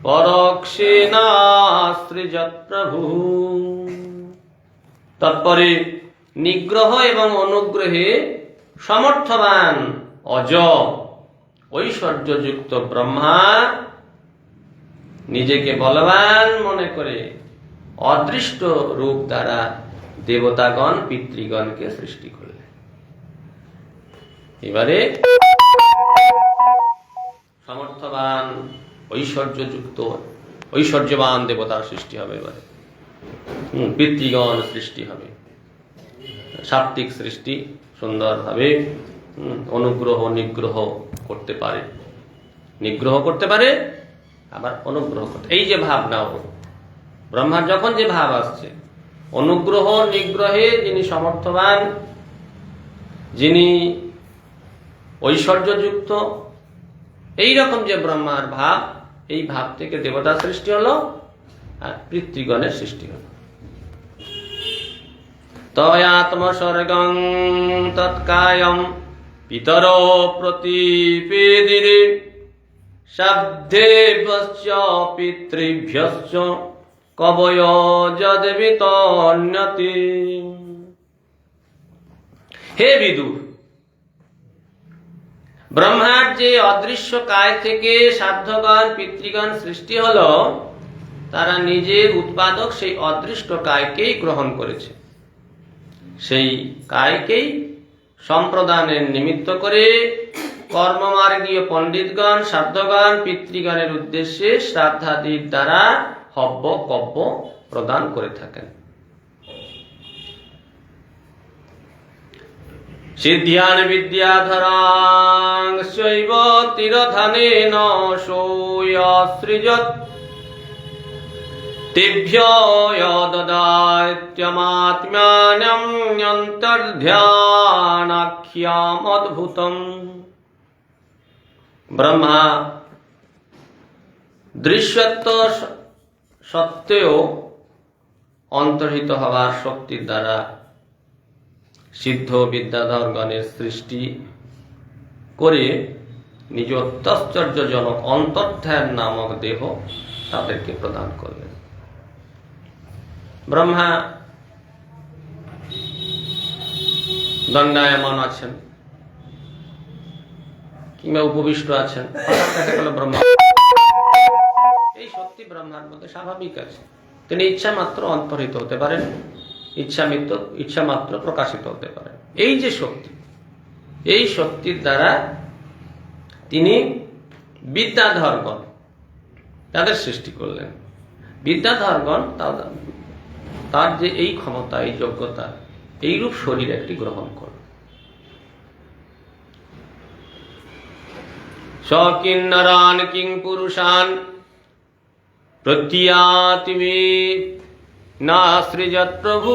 পরোক্ষেনাসৃজৎ প্রভু। তারপরে নিগ্রহ এবং অনুগ্রহে সমর্থবান অজ ঐশ্বর্যযুক্ত ব্রহ্মা নিজেকে বলবান মনে করে অদৃষ্ট রূপ দ্বারা দেবতাগণ পিতৃগণকে সৃষ্টি করলেন। এবারে সমর্থবান ঐশ্বর্যযুক্ত ঐশ্বর্যবান দেবতার সৃষ্টি হবে। এবারে পিতৃগণ সৃষ্টি হবে, সাত্ত্বিক সৃষ্টি, সুন্দরভাবে অনুগ্রহ নিগ্রহ করতে পারে, নিগ্রহ করতে পারে আবার অনুগ্রহ করতে। এই যে ভাব নাও, ব্রহ্মার যখন যে ভাব আসছে, অনুগ্রহ নিগ্রহে যিনি সমর্থবান, যিনি ঐশ্বর্যযুক্ত, এইরকম যে ব্রহ্মার ভাব, এই ভাব থেকে দেবতা সৃষ্টি হলো আর পিতৃগণের সৃষ্টি হলো। তয়াত্মস্বর্গং তৎকায়ং পিতর প্রতিপেদিরে শাব্দেভ্যশ্চ পিতৃভ্যশ্চ কবয় যদ্বিতন্যতি। হে বিদুর, ব্রহ্মার যে অদৃশ্য কায় থেকে সাধ্যগণ পিতৃগণ সৃষ্টি হলো, তারা নিজের উৎপাদক সেই অদৃষ্ট কায়কেই গ্রহণ করেছে। সেই কায়কেই সম্প্রদানের নিমিত্ত করে কর্মমার্গীয় পণ্ডিতগণ সাধ্যগণ পিতৃগণের উদ্দেশ্যে শ্রাদ্ধাদির দ্বারা হব্য কব্য প্রদান করে থাকেন। সিদ্ধ্যান বিদ্যাধরাং শৈব তীরধনেন সূয়সৃজৎ তেভ্যয় দদাত্যমাত্ম্যানং অন্তর্ধ্যানাখ্যাম অদ্ভুতম। ব্রহ্মা দৃশ্যত্ব সত্ত্বেও অন্তর্হিত হওয়ার শক্তির দ্বারা সিদ্ধ বিদ্যাধরগণের সৃষ্টি করে নিজ অত্যাশ্চর্যজনক অন্তর্ধ্যান নামক দেহ তাদেরকে প্রদান করলেন। ব্রহ্মা দণ্ডায়মান আছেন কিংবা উপবিষ্ট আছেন, দেখা গেল ব্রহ্মা, এই শক্তি ব্রহ্মার মধ্যে স্বাভাবিক আছে। তিনি ইচ্ছা মাত্র অন্তর্হিত হতে পারেন, ইচ্ছা মাত্র প্রকাশিত হতে পারেন। এই যে শক্তি, এই শক্তির দ্বারা তিনি বিদ্যাধরগণ তাদের সৃষ্টি করলেন। বিদ্যাধরগণ তার যে এই ক্ষমতা, এই যোগ্যতা, এইরূপ শরীর একটি গ্রহণ করল। সকিন্নরান কিং পুরুষান প্রত্যয়াতিবে না সৃজৎ প্রভু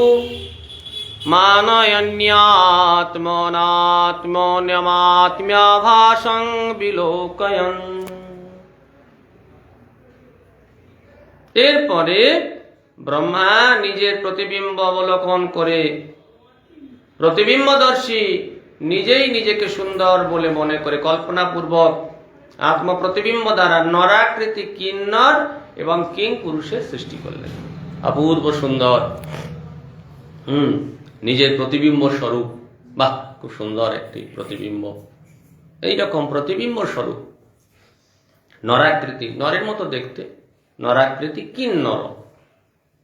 মানয়ন্যাত্মনাত্মন্যমাত্ম্যাভাসং বিলোকয়ন। এরপরে ব্রহ্মা নিজের প্রতিবিম্ব অবলোকন করে প্রতিবিম্বদর্শী নিজেই নিজেকে সুন্দর বলে মনে করে কল্পনাপূর্বক আত্মপ্রতিবিম্ব দ্বারা নরাকৃতি কিন্নর এবং কিং পুরুষের সৃষ্টি করলেন। অপূর্ব সুন্দর নিজের প্রতিবিম্ব স্বরূপ, বাহ, খুব সুন্দর একটি প্রতিবিম্ব। এইরকম প্রতিবিম্ব স্বরূপ নরাকৃতি, নরের মতো দেখতে, নরাকৃতি কিন্নর,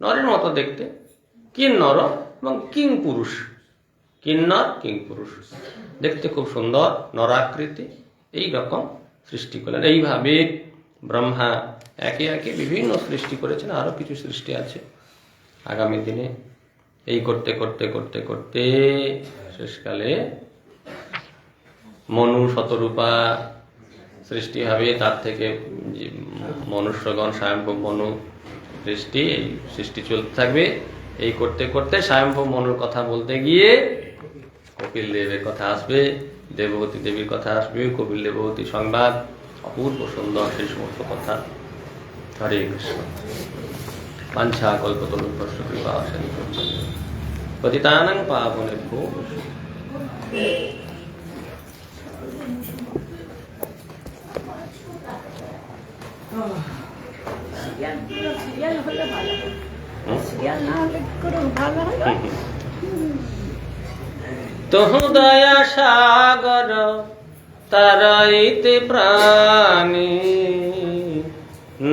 নরের মতো দেখতে, কিন্নর এবং কিং পুরুষ, কিন্নর কিং পুরুষ, দেখতে খুব সুন্দর নরাকৃতি, এই রকম সৃষ্টি করলেন। এইভাবে ব্রহ্মা একে একে বিভিন্ন সৃষ্টি করেছেন, আরো কিছু সৃষ্টি আছে আগামী দিনে। এই করতে করতে করতে করতে শেষকালে মনু শতরূপা সৃষ্টি হবে, তার থেকে মনুষ্যগণ স্বয়ম্ভব মনু সৃষ্টি, এই সৃষ্টি চলতে থাকবে। এই করতে করতে স্বয়ম্ভব মনুর কথা বলতে গিয়ে কপিল দেবের কথা আসবে, দেবভূতি দেবীর কথা আসবে, কপিল দেবভূতি সংবাদ, অপূর্ব সুন্দর সেই সমস্ত কথা। হরে কৃষ্ণ। বাঞ্ছা কল্পতরুভ্যশ্চ কৃপা সিন্ধুভ্যশ্চ পতিতানাং পাবনেভ্যো। তহু দয়া সাগর তারাইতে প্রাণী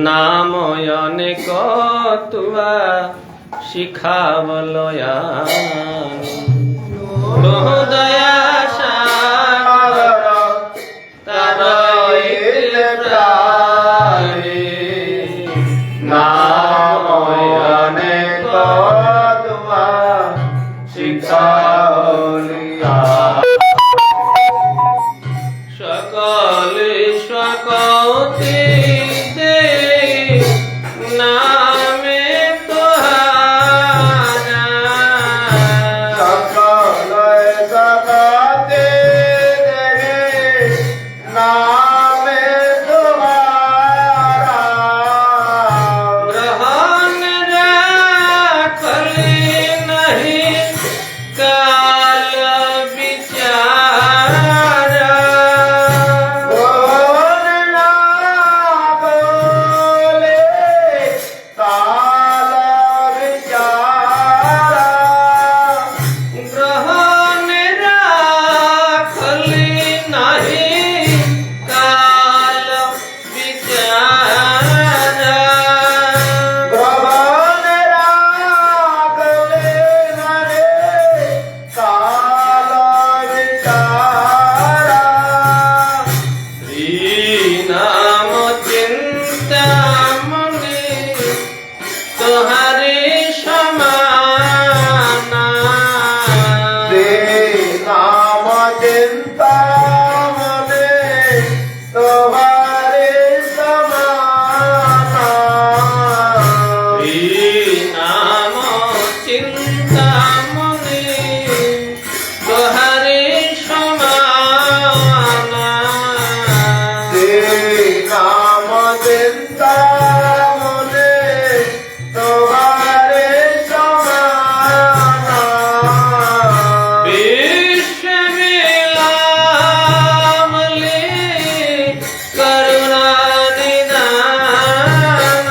নাময়নে কতুয়া শিখাবলয়া। তহু দয়া সাগর তারাইতে প্রাণী নাময়নে কতুয়া শিখাবলয়া। সকলে সকতে নামে তোহারা, সকলে সকতে নামে তোহারা। গ্রহণ রাখলি नहीं का চিন্তামণি তোহারে সমানা নাম চিন্তামণি তোমারে সমানা বিশ্ববিলামলি করুণা নিদান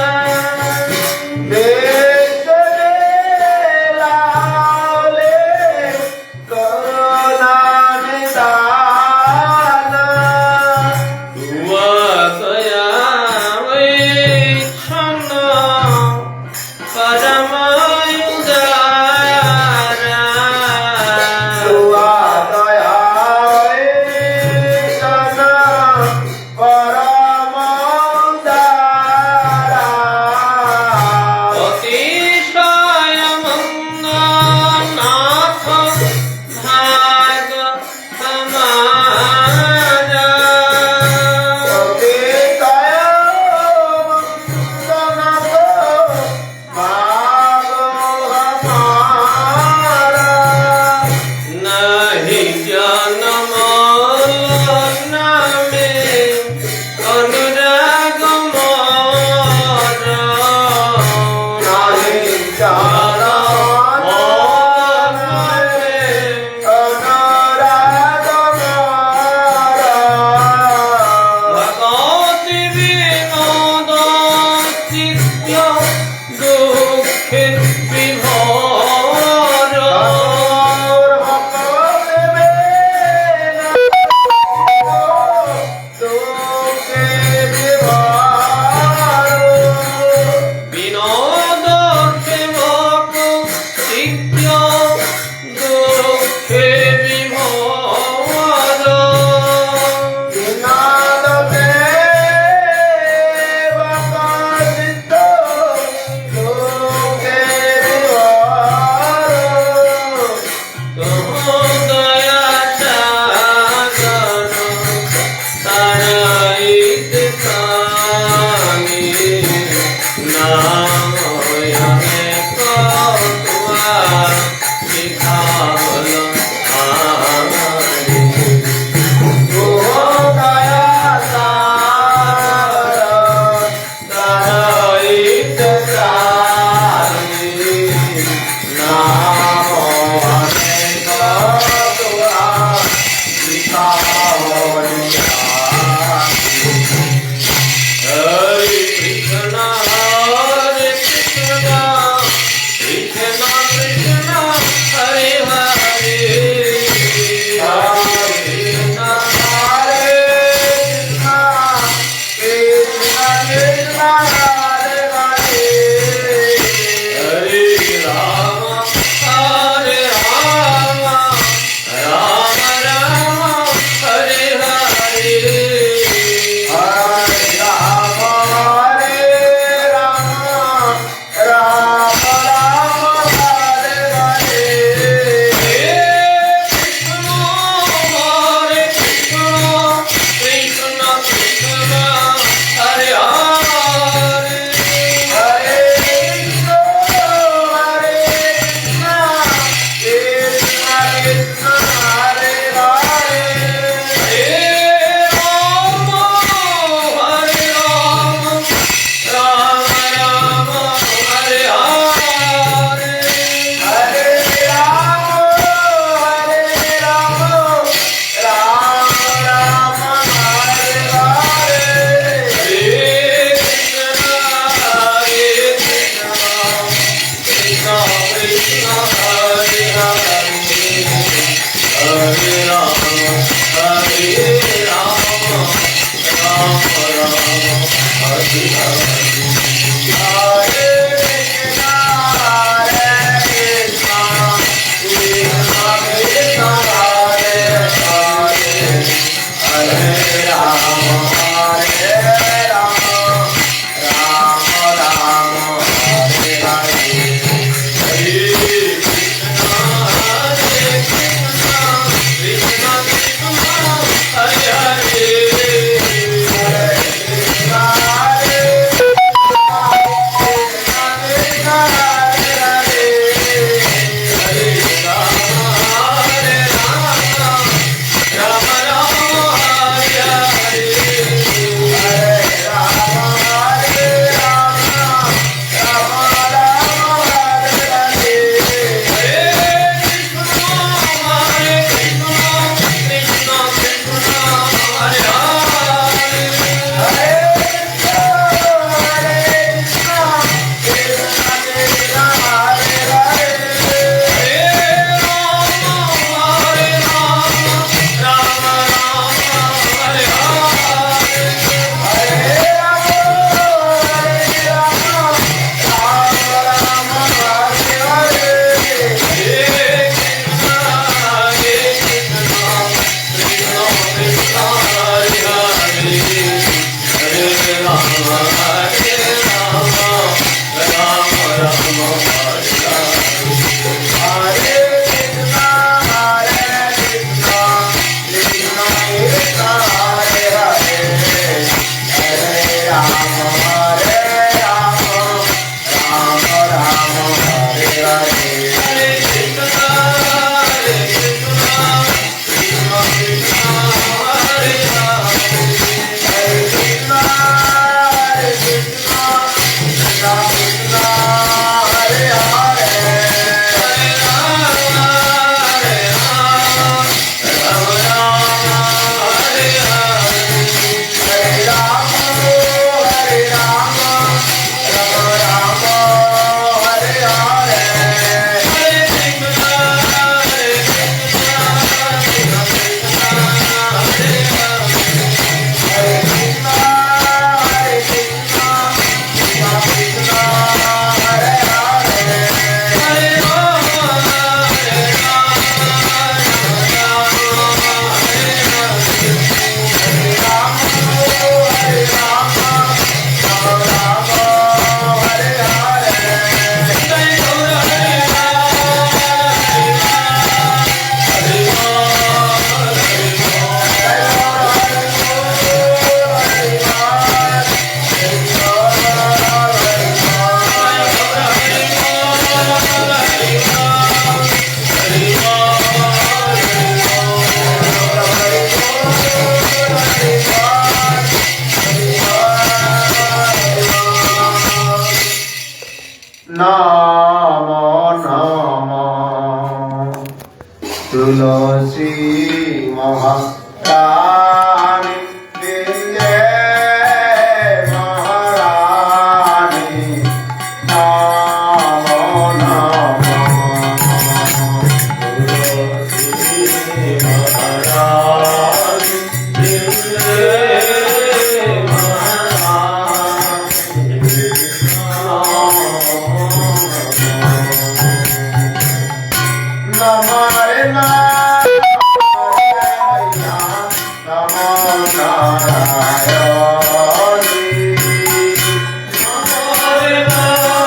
নমো নমো তুলসী মহারানী বৃন্দে মহারানী নমো নমো তুলসী মহারানী বৃন্দে নমরে নমো নারায়ণী নমরে নমো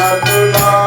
Thank you.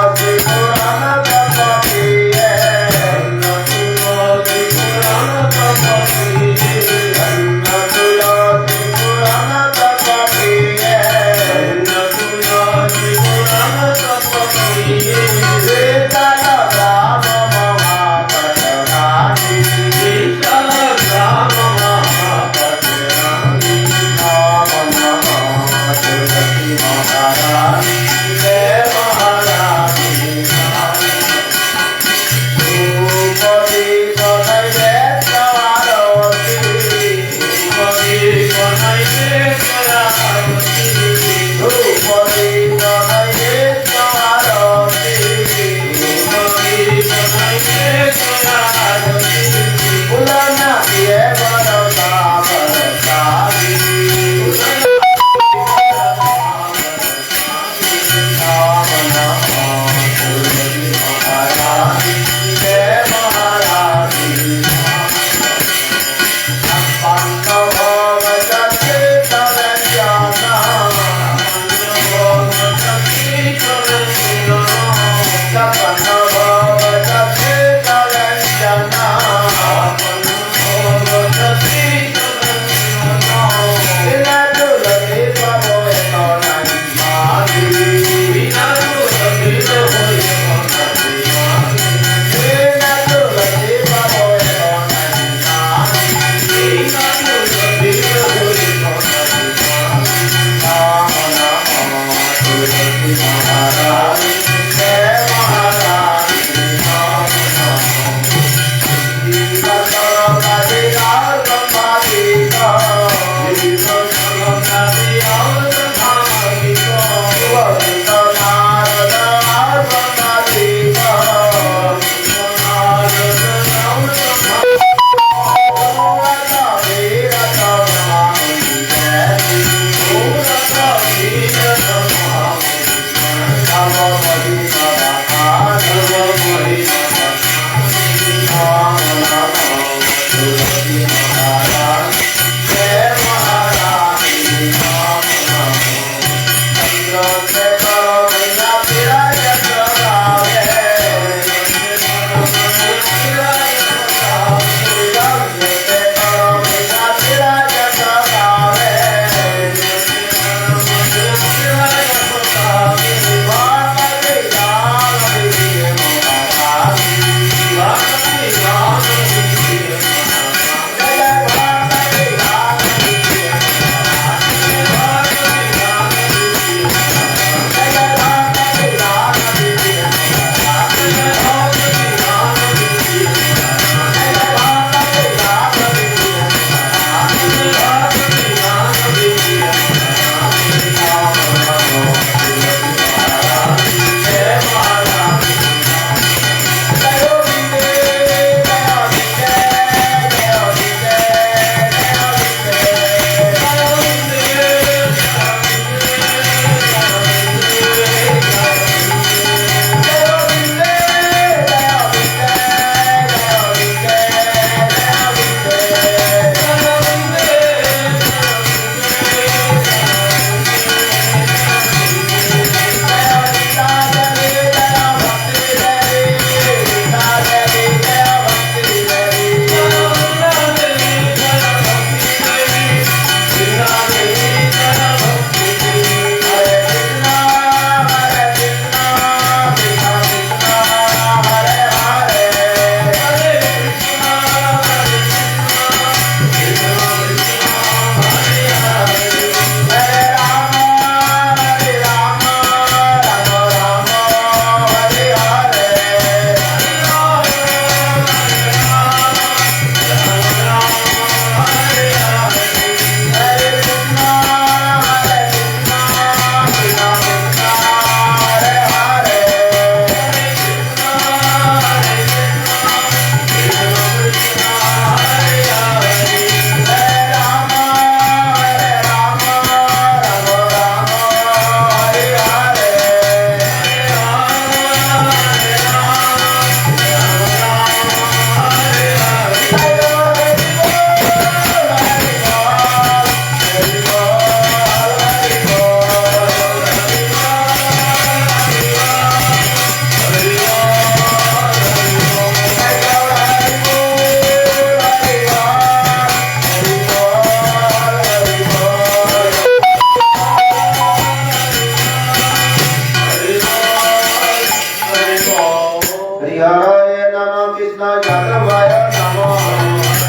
হরয়ে নম কৃষ্ণ যাদবায় নম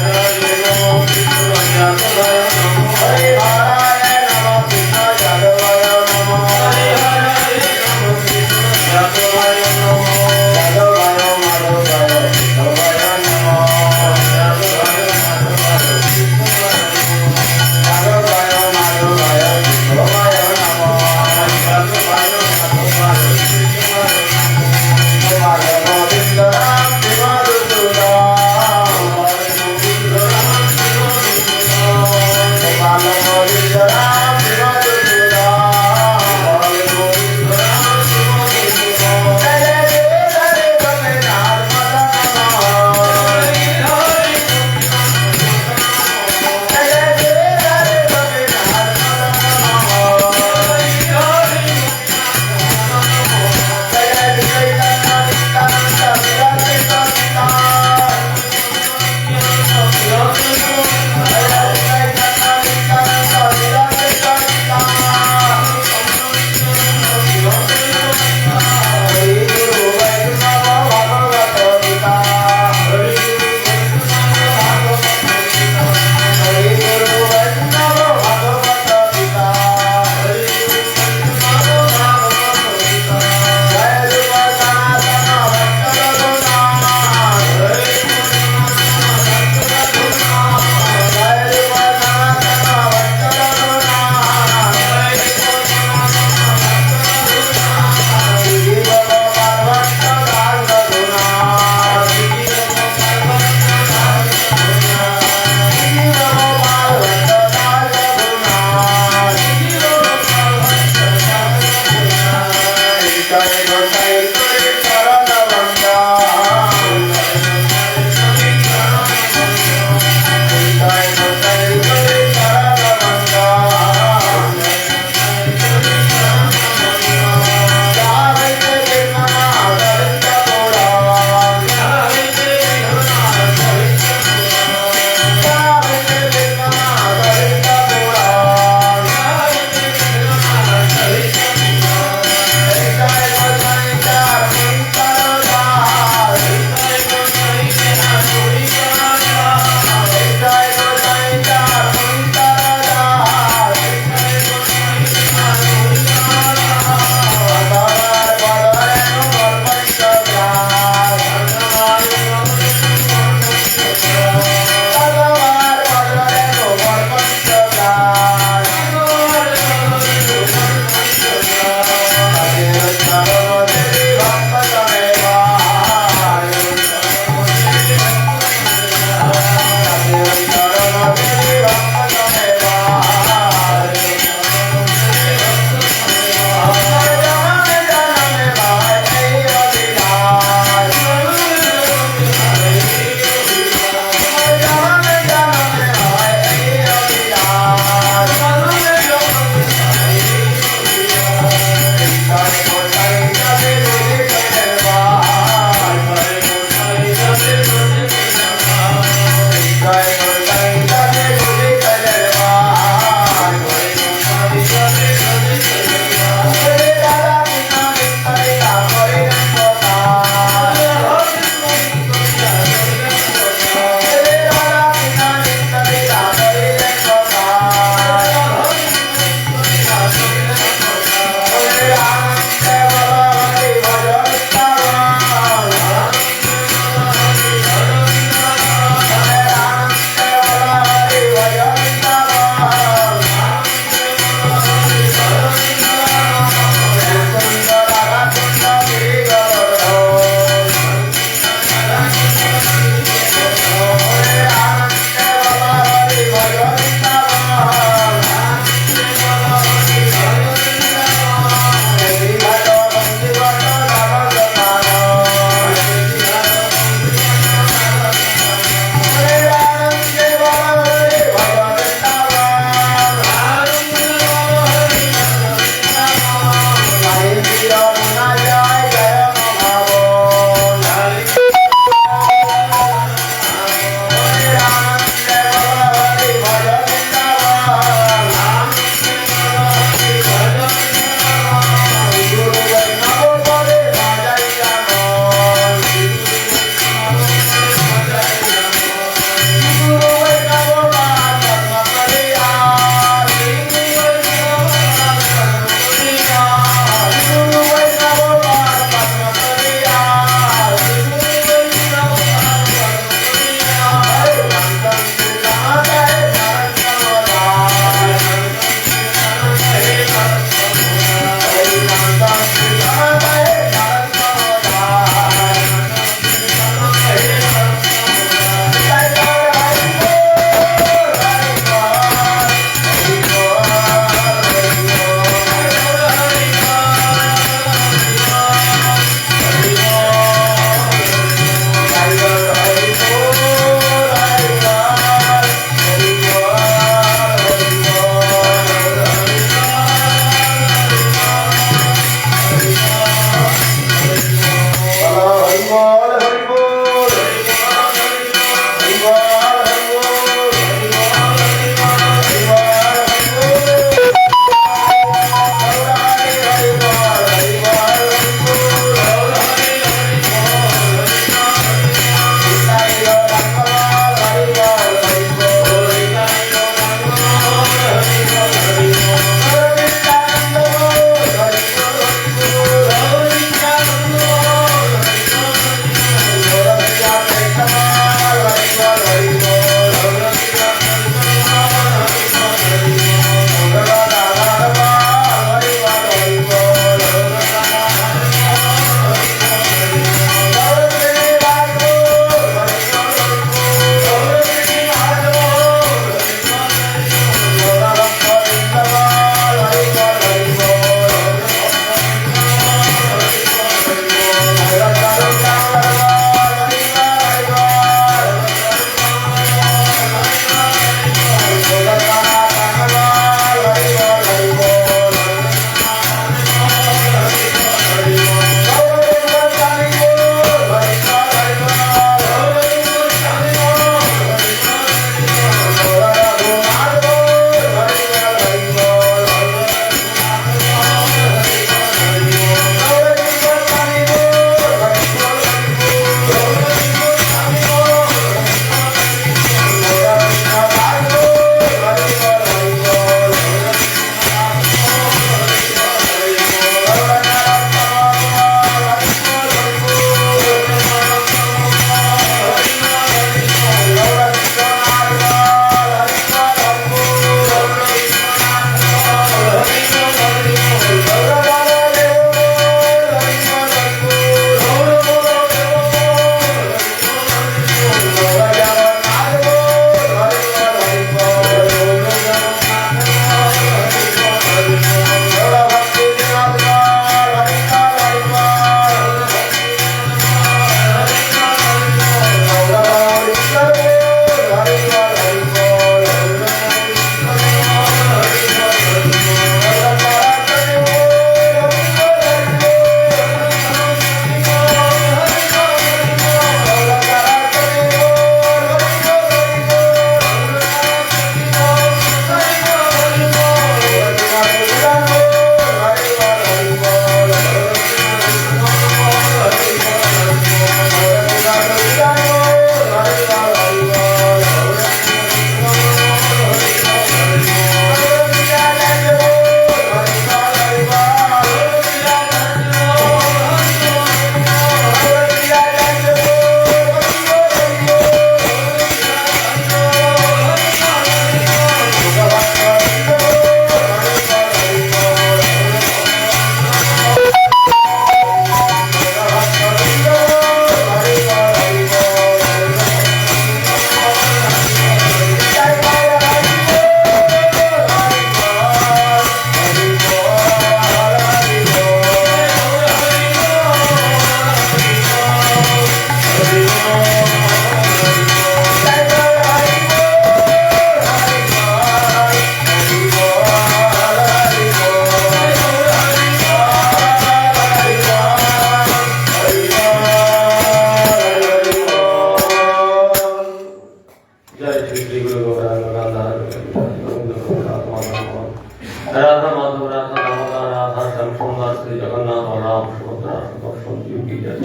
হরে নম কৃষ্ণ যাদবায় নম হরে হরয়ে নম কৃষ্ণ যাদবায় নম হরে হরয়ে নম কৃষ্ণ যাদবায় নম যাদবায় মাধবায় কৃষ্ণবায় নম যাদবায় মাধবায় কৃষ্ণবায় নম যাদবায় মাধবায় কৃষ্ণবায় নম যাদবায় মাধবায় কৃষ্ণবায় নম গোবিন্দ রাম মধুসূদন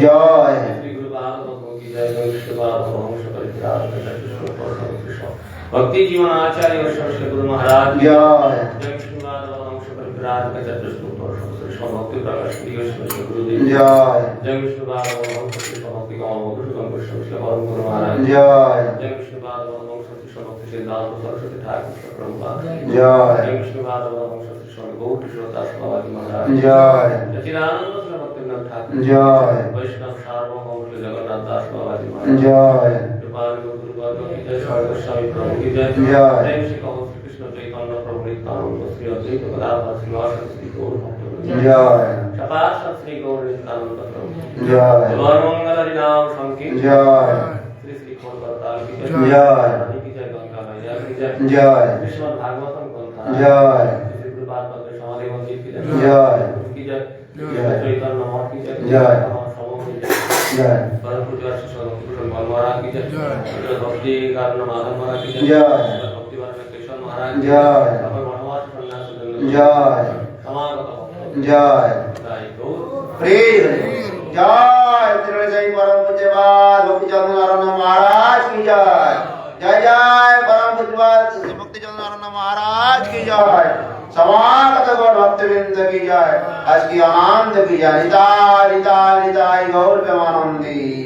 জয় श्री गुरु भागवत की जय विष्णु भागवत वंश परित्राण भक्ति जीवन आचार्य और श्री गुरु महाराज जय जय विष्णु भागवत वंश परित्राण का चतुष्टोम और भक्ति प्रकाश श्री गुरुदेव जय जय विष्णु भागवत वंश भक्ति का मधुर श्री परम गुरु महाराज जय जय विष्णु भागवत वंश भक्ति सिद्धांत सरस्वती ठाकुर प्रभुपाद जय जय विष्णु भागवत वंश गौर किशोरदास बाबा जी महाराज जय सच्चिदानंद भक्तिनाथ ठाकुर जय वैष्णव सार्वभौम श्री जगन्नाथ दास बाबा जी महाराज जय कृपाल गुरु बाबा की जय स्वामी गोस्वामी प्रभु की जय जय। जय श्री कहो श्री कृष्ण चैतन्य प्रभु नित्यानंद श्री अद्वैत गदाधर श्रीवास श्री गौर भक्तवृंद जय शपास श्री गौर नित्यानंद प्रभु जय भगवान मंगल हरि नाम संकीर्तन जय श्री श्री खोल करताल की जय जय। हरि की जय गंगा मैया की जय जय श्रीमद् भागवतम ग्रंथ जय श्री गुरु बात समाधि मंदिर की जय जय। की जय जय। चैतन्य मठ की जय जय। समूह की जय जय परम पूज्य श्री सदगुरु महाराज की जय भक्ति कारण माधव महाराज की जय जय। भक्ति वाले केशव महाराज की जय। अपन वनवास सन्यास जय समागत जय जय गौर प्रेम जय त्रिजय परम पूज्यपाद भक्ति चंद्र नारायण महाराज की जय जय जय परम पूज्यपाद भक्ति चंद्र नारायण महाराज की जय समागत गौर भक्तवृंद की जय आज की आनंद की जय निताय निताय निताय गौर प्रेमानंदी।